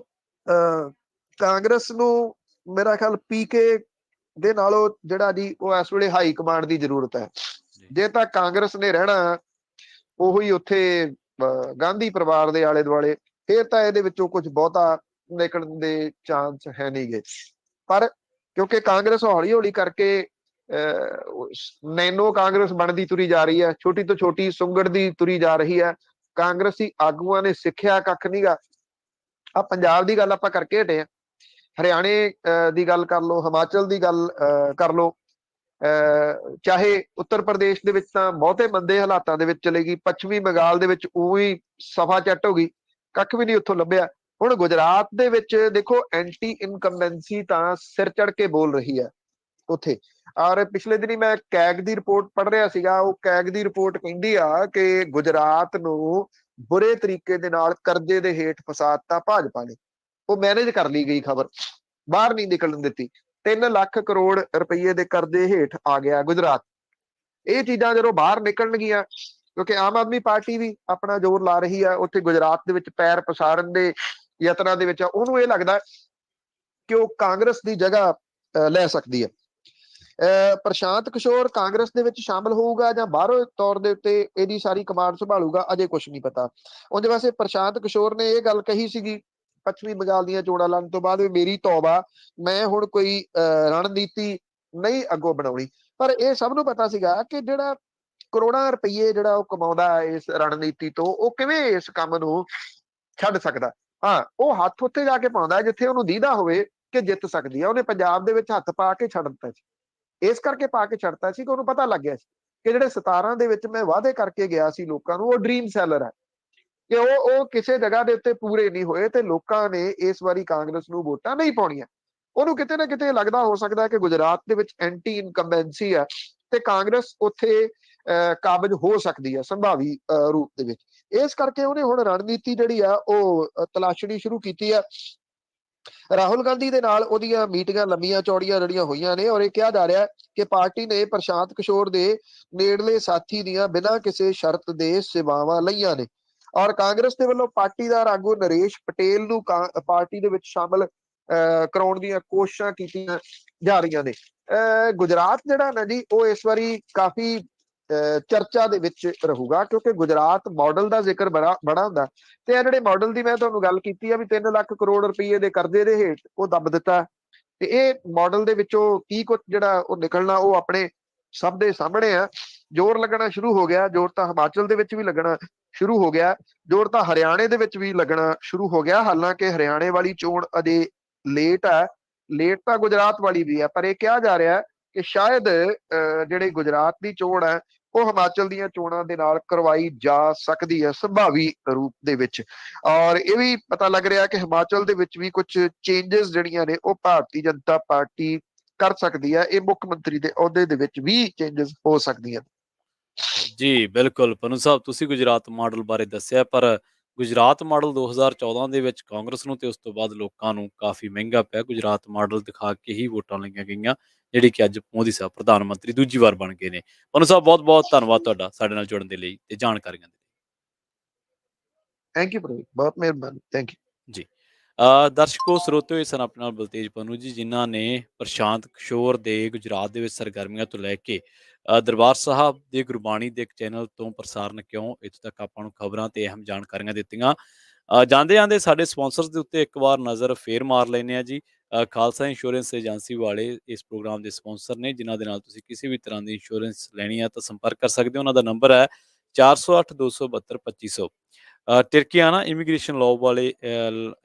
ਕਾਂਗਰਸ ਨੂੰ ਮੇਰਾ ਖਿਆਲ ਪੀਕੇ ਦੇ ਨਾਲੋਂ ਜਿਹੜਾ ਜੀ ਉਹ ਇਸ ਵੇਲੇ ਹਾਈ ਕਮਾਂਡ ਦੀ ਜ਼ਰੂਰਤ ਹੈ। ਜੇ ਤਾਂ ਕਾਂਗਰਸ ਨੇ ਰਹਿਣਾ ਉਹੀ ਉੱਥੇ ਗਾਂਧੀ ਪਰਿਵਾਰ ਦੇ ਆਲੇ ਦੁਆਲੇ, ਫਿਰ ਤਾਂ ਇਹਦੇ ਵਿੱਚੋਂ ਕੁਝ ਬਹੁਤਾ ਨਿਕਲਣ ਦੇ ਚਾਂਸ ਹੈ ਨਹੀਂ ਗੇ। ਪਰ ਕਿਉਂਕਿ ਕਾਂਗਰਸ ਹੌਲੀ ਹੌਲੀ ਕਰਕੇ ਨੈਨੋ ਕਾਂਗਰਸ ਬਣਦੀ ਤੁਰੀ ਜਾ ਰਹੀ ਹੈ, ਛੋਟੀ ਤੋਂ ਛੋਟੀ ਸੁੰਗੜਦੀ ਤੁਰੀ ਜਾ ਰਹੀ ਹੈ। ਕਾਂਗਰਸੀ ਆਗੂਆਂ ਨੇ ਸਿੱਖਿਆ ਕੱਖ ਨੀਗਾ। ਆ ਪੰਜਾਬ ਦੀ ਗੱਲ ਆਪਾਂ ਕਰਕੇ ਹਟੇ ਆ, ਹਰਿਆਣੇ ਦੀ ਗੱਲ ਕਰ ਲਓ, ਹਿਮਾਚਲ ਦੀ ਗੱਲ ਕਰ ਲਓ, ਚਾਹੇ ਉੱਤਰ ਪ੍ਰਦੇਸ਼ ਦੇ ਵਿੱਚ ਤਾਂ ਬਹੁਤੇ ਮੰਦੇ ਹਾਲਾਤਾਂ ਦੇ ਵਿੱਚ ਚਲੇਗੀ, ਪੱਛਮੀ ਬੰਗਾਲ ਦੇ ਵਿੱਚ ਉਹੀ ਸਫਾ ਚੱਟ ਹੋ ਗਈ, ਕੱਖ ਵੀ ਨਹੀਂ ਉੱਥੋਂ ਲੱਭਿਆ। ਹੁਣ ਗੁਜਰਾਤ ਦੇ ਵਿੱਚ ਦੇਖੋ ਐਂਟੀ ਇਨਕੰਬੈਂਸੀ ਤਾਂ ਸਿਰ ਚੜ ਕੇ ਬੋਲ ਰਹੀ ਹੈ ਉੱਥੇ। ਔਰ ਪਿਛਲੇ ਦਿਨੀ ਮੈਂ ਕੈਗ ਦੀ ਰਿਪੋਰਟ ਪੜ੍ਹ ਰਿਹਾ ਸੀਗਾ, ਉਹ ਕੈਗ ਦੀ ਰਿਪੋਰਟ ਕਹਿੰਦੀ ਆ ਕਿ ਗੁਜਰਾਤ ਨੂੰ ਬੁਰੇ ਤਰੀਕੇ ਦੇ ਨਾਲ ਕਰਜ਼ੇ ਦੇ ਹੇਠ ਫਸਾਤਾ ਭਾਜਪਾ ਨੇ। ਉਹ ਮੈਨੇਜ ਕਰ ਲਈ ਗਈ ਖਬਰ, ਬਾਹਰ ਨਹੀਂ ਨਿਕਲਣ ਦਿੱਤੀ। 3 ਲੱਖ ਕਰੋੜ ਰੁਪਏ ਦੇ ਕਰਜ਼ੇ ਹੇਠ ਆ ਗਿਆ ਗੁਜਰਾਤ। ਇਹ ਚੀਜ਼ਾਂ ਜਦੋਂ ਬਾਹਰ ਨਿਕਲਣਗੀਆਂ, ਕਿਉਂਕਿ ਆਮ ਆਦਮੀ ਪਾਰਟੀ ਵੀ ਆਪਣਾ ਜ਼ੋਰ ਲਾ ਰਹੀ ਆ ਉੱਥੇ ਗੁਜਰਾਤ ਦੇ ਵਿੱਚ ਪੈਰ ਪਸਾਰਨ ਦੇ ਯਤਨਾਂ ਦੇ ਵਿੱਚ, ਉਹਨੂੰ ਇਹ ਲੱਗਦਾ ਕਿ ਉਹ ਕਾਂਗਰਸ ਦੀ ਜਗ੍ਹਾ ਲੈ ਸਕਦੀ ਹੈ। ਪ੍ਰਸ਼ਾਂਤ ਕਿਸ਼ੋਰ ਕਾਂਗਰਸ ਦੇ ਵਿੱਚ ਸ਼ਾਮਲ ਹੋਊਗਾ ਜਾਂ ਬਾਹਰੋਂ ਤੌਰ ਦੇ ਉੱਤੇ ਇਹਦੀ ਸਾਰੀ ਕਮਾਂਡ ਸੰਭਾਲੂਗਾ, ਅਜੇ ਕੁਝ ਨਹੀਂ ਪਤਾ। ਉਹਦੇ ਵਾਸਤੇ ਪ੍ਰਸ਼ਾਂਤ ਕਿਸ਼ੋਰ ਨੇ ਇਹ ਗੱਲ ਕਹੀ ਸੀਗੀ ਪੱਛਮੀ ਬੰਗਾਲ ਦੀਆਂ ਚੋਣਾਂ ਲੜਨ ਤੋਂ ਬਾਅਦ ਵੀ ਮੇਰੀ ਤੌਬਾ, ਮੈਂ ਹੁਣ ਕੋਈ ਰਣਨੀਤੀ ਨਹੀਂ ਅੱਗੋਂ ਬਣਾਉਣੀ। ਪਰ ਇਹ ਸਭ ਨੂੰ ਪਤਾ ਸੀਗਾ ਕਿ ਜਿਹੜਾ ਕਰੋੜਾਂ ਰੁਪਏ ਜਿਹੜਾ ਉਹ ਕਮਾਉਂਦਾ ਇਸ ਰਣਨੀਤੀ ਤੋਂ, ਉਹ ਕਿਵੇਂ ਇਸ ਕੰਮ ਨੂੰ ਛੱਡ ਸਕਦਾ। ਹਾਂ, ਉਹ ਹੱਥ ਉੱਥੇ ਜਾ ਕੇ ਪਾਉਂਦਾ ਜਿੱਥੇ ਉਹਨੂੰ ਦੀਦਾ ਹੋਵੇ ਕਿ ਜਿੱਤ ਸਕਦੀ ਆ। ਉਹਨੇ ਪੰਜਾਬ ਦੇ ਵਿੱਚ ਹੱਥ ਪਾ ਕੇ ਛੱਡ ਦਿੱਤਾ ਸੀ, ਇਸ ਕਰਕੇ ਪਾ ਕੇ ਛੱਡਤਾ ਸੀ ਕਿ ਉਹਨੂੰ ਪਤਾ ਲੱਗ ਗਿਆ ਸੀ ਕਿ ਜਿਹੜੇ 17 ਦੇ ਵਿੱਚ ਮੈਂ ਵਾਅਦੇ ਕਰਕੇ ਗਿਆ ਸੀ ਲੋਕਾਂ ਨੂੰ, ਉਹ ਡ੍ਰੀਮ ਸੈਲਰ ਹੈ, ਕਿ ਉਹ ਕਿਸੇ ਜਗ੍ਹਾ ਦੇ ਉੱਤੇ ਪੂਰੇ ਨਹੀਂ ਹੋਏ ਤੇ ਲੋਕਾਂ ਨੇ ਇਸ ਵਾਰੀ ਕਾਂਗਰਸ ਨੂੰ ਵੋਟਾਂ ਨਹੀਂ ਪਾਉਣੀਆਂ। ਉਹਨੂੰ ਕਿਤੇ ਨਾ ਕਿਤੇ ਲੱਗਦਾ ਹੋ ਸਕਦਾ ਕਿ ਗੁਜਰਾਤ ਦੇ ਵਿੱਚ ਐਂਟੀ ਇਨਕੰਬੈਂਸੀ ਹੈ ਤੇ ਕਾਂਗਰਸ ਉੱਥੇ ਕਾਬਜ ਹੋ ਸਕਦੀ ਹੈ ਸੰਭਾਵੀ ਰੂਪ ਦੇ ਵਿੱਚ। ਇਸ ਕਰਕੇ ਉਹਨੇ ਹੁਣ ਰਣਨੀਤੀ ਜਿਹੜੀ ਆ ਉਹ ਤਲਾਸ਼ਣੀ ਸ਼ੁਰੂ ਕੀਤੀ ਆ। ਰਾਹੁਲ ਗਾਂਧੀ ਦੇ ਨਾਲ ਉਹਦੀਆਂ ਮੀਟਿੰਗਾਂ ਲੰਮੀਆਂ ਚੌੜੀਆਂ ਜਿਹੜੀਆਂ ਹੋਈਆਂ ਨੇ, ਔਰ ਇਹ ਕਿਹਾ ਜਾ ਰਿਹਾ ਕਿ ਪਾਰਟੀ ਨੇ ਪ੍ਰਸ਼ਾਂਤ ਕਿਸ਼ੋਰ ਦੇ ਨੇੜਲੇ ਸਾਥੀ ਦੀਆਂ ਬਿਨਾਂ ਕਿਸੇ ਸ਼ਰਤ ਦੇ ਸੇਵਾਵਾਂ ਲਈਆਂ ਨੇ। ਔਰ ਕਾਂਗਰਸ ਦੇ ਵੱਲੋਂ ਪਾਰਟੀਦਾਰ ਆਗੂ ਨਰੇਸ਼ ਪਟੇਲ ਨੂੰ ਪਾਰਟੀ ਦੇ ਵਿੱਚ ਸ਼ਾਮਲ ਕਰਾਉਣ ਦੀਆਂ ਕੋਸ਼ਿਸ਼ਾਂ ਕੀਤੀਆਂ ਜਾ ਰਹੀਆਂ ਨੇ। ਗੁਜਰਾਤ ਜਿਹੜਾ ਨਾ ਜੀ, ਉਹ ਇਸ ਵਾਰੀ ਕਾਫੀ ਚਰਚਾ ਦੇ ਵਿੱਚ ਰਹੂਗਾ, ਕਿਉਂਕਿ ਗੁਜਰਾਤ ਮਾਡਲ ਦਾ ਜ਼ਿਕਰ ਬੜਾ ਹੁੰਦਾ। ਤੇ ਇਹ ਜਿਹੜੇ ਮਾਡਲ ਦੀ ਮੈਂ ਤੁਹਾਨੂੰ ਗੱਲ ਕੀਤੀ ਆ ਵੀ 3 ਲੱਖ ਕਰੋੜ ਰੁਪਏ ਦੇ ਕਰਜ਼ੇ ਦੇ ਹੇਠ ਉਹ ਦੱਬ ਦਿੱਤਾ, ਤੇ ਇਹ ਮਾਡਲ ਦੇ ਵਿੱਚੋਂ ਕੀ ਕੁਝ ਜਿਹੜਾ ਉਹ ਨਿਕਲਣਾ ਉਹ ਆਪਣੇ ਸਭ ਦੇ ਸਾਹਮਣੇ ਆ। ਜ਼ੋਰ ਲੱਗਣਾ ਸ਼ੁਰੂ ਹੋ ਗਿਆ, ਜ਼ੋਰ ਤਾਂ ਹਿਮਾਚਲ ਦੇ ਵਿੱਚ ਵੀ ਲੱਗਣਾ ਸ਼ੁਰੂ ਹੋ ਗਿਆ, ਜ਼ੋਰ ਤਾਂ ਹਰਿਆਣੇ ਦੇ ਵਿੱਚ ਵੀ ਲੱਗਣਾ ਸ਼ੁਰੂ ਹੋ ਗਿਆ। ਹਾਲਾਂਕਿ ਹਰਿਆਣੇ ਵਾਲੀ ਚੋਣ ਅਜੇ ਲੇਟ ਹੈ, ਲੇਟ ਤਾਂ ਗੁਜਰਾਤ ਵਾਲੀ ਵੀ ਹੈ, ਪਰ ਇਹ ਕਿਹਾ ਜਾ ਰਿਹਾ ਕਿ ਸ਼ਾਇਦ ਜਿਹੜੇ ਗੁਜਰਾਤ ਦੀ ਚੋਣ ਹੈ ਉਹ ਹਿਮਾਚਲ ਦੀਆਂ ਚੋਣਾਂ ਦੇ ਨਾਲ ਕਰਵਾਈ ਜਾ ਸਕਦੀ ਹੈ ਸੰਭਾਵੀ ਰੂਪ ਦੇ ਵਿੱਚ। ਔਰ ਇਹ ਵੀ ਪਤਾ ਲੱਗ ਰਿਹਾ ਕਿ ਹਿਮਾਚਲ ਦੇ ਵਿੱਚ ਵੀ ਕੁਝ ਚੇਂਜਸ ਜਿਹੜੀਆਂ ਨੇ ਉਹ ਭਾਰਤੀ ਜਨਤਾ ਪਾਰਟੀ ਕਰ ਸਕਦੀ ਹੈ। ਇਹ ਮੁੱਖ ਮੰਤਰੀ ਦੇ ਅਹੁਦੇ ਦੇ ਵਿੱਚ ਵੀ ਚੇਂਜਸ ਹੋ ਸਕਦੀਆਂ। ਜੀ ਬਿਲਕੁਲ ਪਨੂ ਸਾਹਿਬ, ਤੁਸੀਂ ਗੁਜਰਾਤ ਮਾਡਲ ਬਾਰੇ ਦੱਸਿਆ, ਪਰ ਗੁਜਰਾਤ ਮਾਡਲ 2014 ਦੇ ਵਿੱਚ ਕਾਂਗਰਸ ਨੂੰ ਤੇ ਉਸ ਤੋਂ ਬਾਅਦ ਲੋਕਾਂ ਨੂੰ ਕਾਫੀ ਮਹਿੰਗਾ ਪਿਆ। ਗੁਜਰਾਤ ਮਾਡਲ ਦਿਖਾ ਕੇ ਹੀ ਵੋਟਾਂ ਲਈਆਂ ਗਈਆਂ, ਜਿਹੜੀ ਕਿ ਅੱਜ ਮੋਦੀ ਸਾਹਿਬ ਪ੍ਰਧਾਨ ਮੰਤਰੀ ਦੂਜੀ ਵਾਰ ਬਣ ਗਏ ਨੇ। ਪਨੂ ਸਾਹਿਬ, ਬਹੁਤ ਬਹੁਤ ਧੰਨਵਾਦ ਤੁਹਾਡਾ ਸਾਡੇ ਨਾਲ ਜੁੜਨ ਦੇ ਲਈ ਤੇ ਜਾਣਕਾਰੀਆਂ ਦੇ ਲਈ। ਥੈਂਕ ਯੂ ਪ੍ਰਵੀਨ, ਬਹੁਤ ਮਿਹਰਬਾਨੀ, ਥੈਂਕ ਯੂ ਜੀ। ਦਰਸ਼ਕੋ ਸਰੋਤਿਓ, ਇਹ ਸਨ ਆਪਣੇ ਨਾਲ ਬਲਤੇਜ ਪੰਨੂ ਜੀ, ਜਿਨ੍ਹਾਂ ਨੇ ਪ੍ਰਸ਼ਾਂਤ ਕਿਸ਼ੋਰ ਦੇ ਗੁਜਰਾਤ ਦੇ ਵਿੱਚ ਸਰਗਰਮੀਆਂ ਤੋਂ ਲੈ ਕੇ ਦਰਬਾਰ ਸਾਹਿਬ ਦੇ ਗੁਰਬਾਣੀ ਦੇ ਇੱਕ ਚੈਨਲ ਤੋਂ ਪ੍ਰਸਾਰਨ ਕਿਉਂ ਇੱਥੋਂ ਤੱਕ ਆਪਾਂ ਨੂੰ ਖਬਰਾਂ ਤੇ ਅਹਿਮ ਜਾਣਕਾਰੀਆਂ ਦਿੱਤੀਆਂ। ਜਾਂਦੇ ਜਾਂਦੇ ਸਾਡੇ ਸਪਾਂਸਰਸ ਦੇ ਉੱਤੇ ਇੱਕ ਵਾਰ ਨਜ਼ਰ ਫੇਰ ਮਾਰ ਲੈਂਦੇ ਆ ਜੀ। ਖਾਲਸਾ ਇੰਸ਼ੋਰੈਂਸ ਏਜੰਸੀ ਵਾਲੇ ਇਸ ਪ੍ਰੋਗਰਾਮ ਦੇ ਸਪਾਂਸਰ ਨੇ, ਜਿਨ੍ਹਾਂ ਦੇ ਨਾਲ ਤੁਸੀਂ ਕਿਸੇ ਵੀ ਤਰ੍ਹਾਂ ਦੀ ਇੰਸ਼ੋਰੈਂਸ ਲੈਣੀ ਹੈ ਤਾਂ ਸੰਪਰਕ ਕਰ ਸਕਦੇ ਹੋ। ਉਹਨਾਂ ਦਾ ਨੰਬਰ ਹੈ 408 272 2500। ਟਿਰਕੀਆਨਾ ਇਮੀਗ੍ਰੇਸ਼ਨ ਲਾਅ ਵਾਲੇ,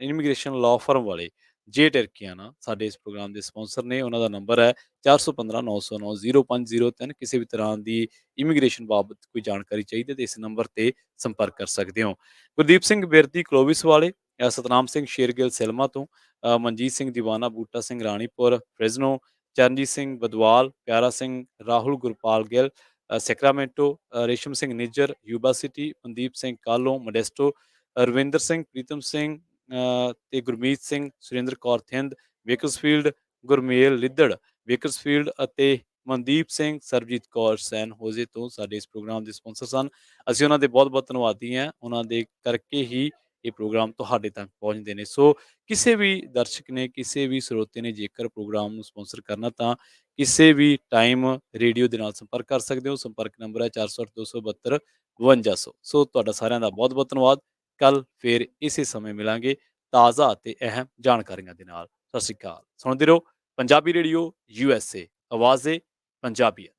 ਇਮੀਗ੍ਰੇਸ਼ਨ ਲਾਅ ਫਰਮ ਵਾਲੇ ਜੇ ਟਿਰਕੀਆਨਾ ਸਾਡੇ ਇਸ ਪ੍ਰੋਗਰਾਮ ਦੇ ਸਪਾਂਸਰ ਨੇ। ਉਹਨਾਂ ਦਾ ਨੰਬਰ ਹੈ 415 909 0503। ਕਿਸੇ ਵੀ ਤਰ੍ਹਾਂ ਦੀ ਇਮੀਗ੍ਰੇਸ਼ਨ ਬਾਬਤ ਕੋਈ ਜਾਣਕਾਰੀ ਚਾਹੀਦੀ ਤੇ ਇਸ ਨੰਬਰ ਤੇ ਸੰਪਰਕ ਕਰ ਸਕਦੇ ਹੋ। ਗੁਰਦੀਪ ਸਿੰਘ ਬਿਰਦੀ ਕਲੋਵਿਸ ਵਾਲੇ, ਸਤਨਾਮ ਸਿੰਘ ਸ਼ੇਰਗਿੱਲ ਸਿਲਮਾ ਤੋਂ, ਮਨਜੀਤ ਸਿੰਘ ਦੀਵਾਨਾ, ਬੂਟਾ ਸਿੰਘ ਰਾਣੀਪੁਰ ਫ੍ਰਿਜ਼ਨੋ, ਚਰਨਜੀਤ ਸਿੰਘ ਬਦਵਾਲ, ਪਿਆਰਾ Singh, Rahul Gurpal Gill Sacramento, Resham Singh Nijjar Yuba city, Mandeep Singh ਕਾਲੋਂ Modesto, Ravinder Singh, Pritam Singh ਤੇ ਗੁਰਮੀਤ ਸਿੰਘ, ਸੁਰਿੰਦਰ ਕੌਰ ਥਿੰਦ ਵੇਕਰਸਫੀਲਡ, ਗੁਰਮੇਲ ਲਿੱਦੜ ਵੇਕਰਸਫੀਲਡ ਅਤੇ ਮਨਦੀਪ ਸਿੰਘ, ਸਰਬਜੀਤ ਕੌਰ ਸੈਨ ਹੋਜ਼ੇ ਤੋਂ ਸਾਡੇ ਇਸ ਪ੍ਰੋਗਰਾਮ ਦੇ ਸਪਾਂਸਰ ਸਨ। ਅਸੀਂ ਉਹਨਾਂ ਦੇ ਬਹੁਤ ਬਹੁਤ ਧੰਨਵਾਦੀ ਹਾਂ। ਉਹਨਾਂ ਦੇ ਕਰਕੇ ਹੀ ਇਹ ਪ੍ਰੋਗਰਾਮ ਤੁਹਾਡੇ ਤੱਕ ਪਹੁੰਚਦੇ ਨੇ। ਸੋ ਕਿਸੇ ਵੀ ਦਰਸ਼ਕ ਨੇ, ਕਿਸੇ ਵੀ ਸਰੋਤੇ ਨੇ ਜੇਕਰ ਪ੍ਰੋਗਰਾਮ ਨੂੰ ਸਪਾਂਸਰ ਕਰਨਾ ਤਾਂ ਕਿਸੇ ਵੀ ਟਾਈਮ ਰੇਡੀਓ ਦੇ ਨਾਲ ਸੰਪਰਕ ਕਰ ਸਕਦੇ ਹੋ। ਸੰਪਰਕ ਨੰਬਰ ਹੈ 408 272 5200। ਸੋ ਤੁਹਾਡਾ ਸਾਰਿਆਂ ਦਾ ਬਹੁਤ ਬਹੁਤ ਧੰਨਵਾਦ। ਕੱਲ ਫੇਰ ਇਸੇ ਸਮੇਂ ਮਿਲਾਂਗੇ ਤਾਜ਼ਾ ਅਤੇ ਅਹਿਮ ਜਾਣਕਾਰੀਆਂ ਦੇ ਨਾਲ। ਸਤਿ ਸ਼੍ਰੀ ਅਕਾਲ। ਸੁਣਦੇ ਰਹੋ ਪੰਜਾਬੀ ਰੇਡੀਓ USA, ਆਵਾਜ਼ੇ ਪੰਜਾਬੀਅਤ।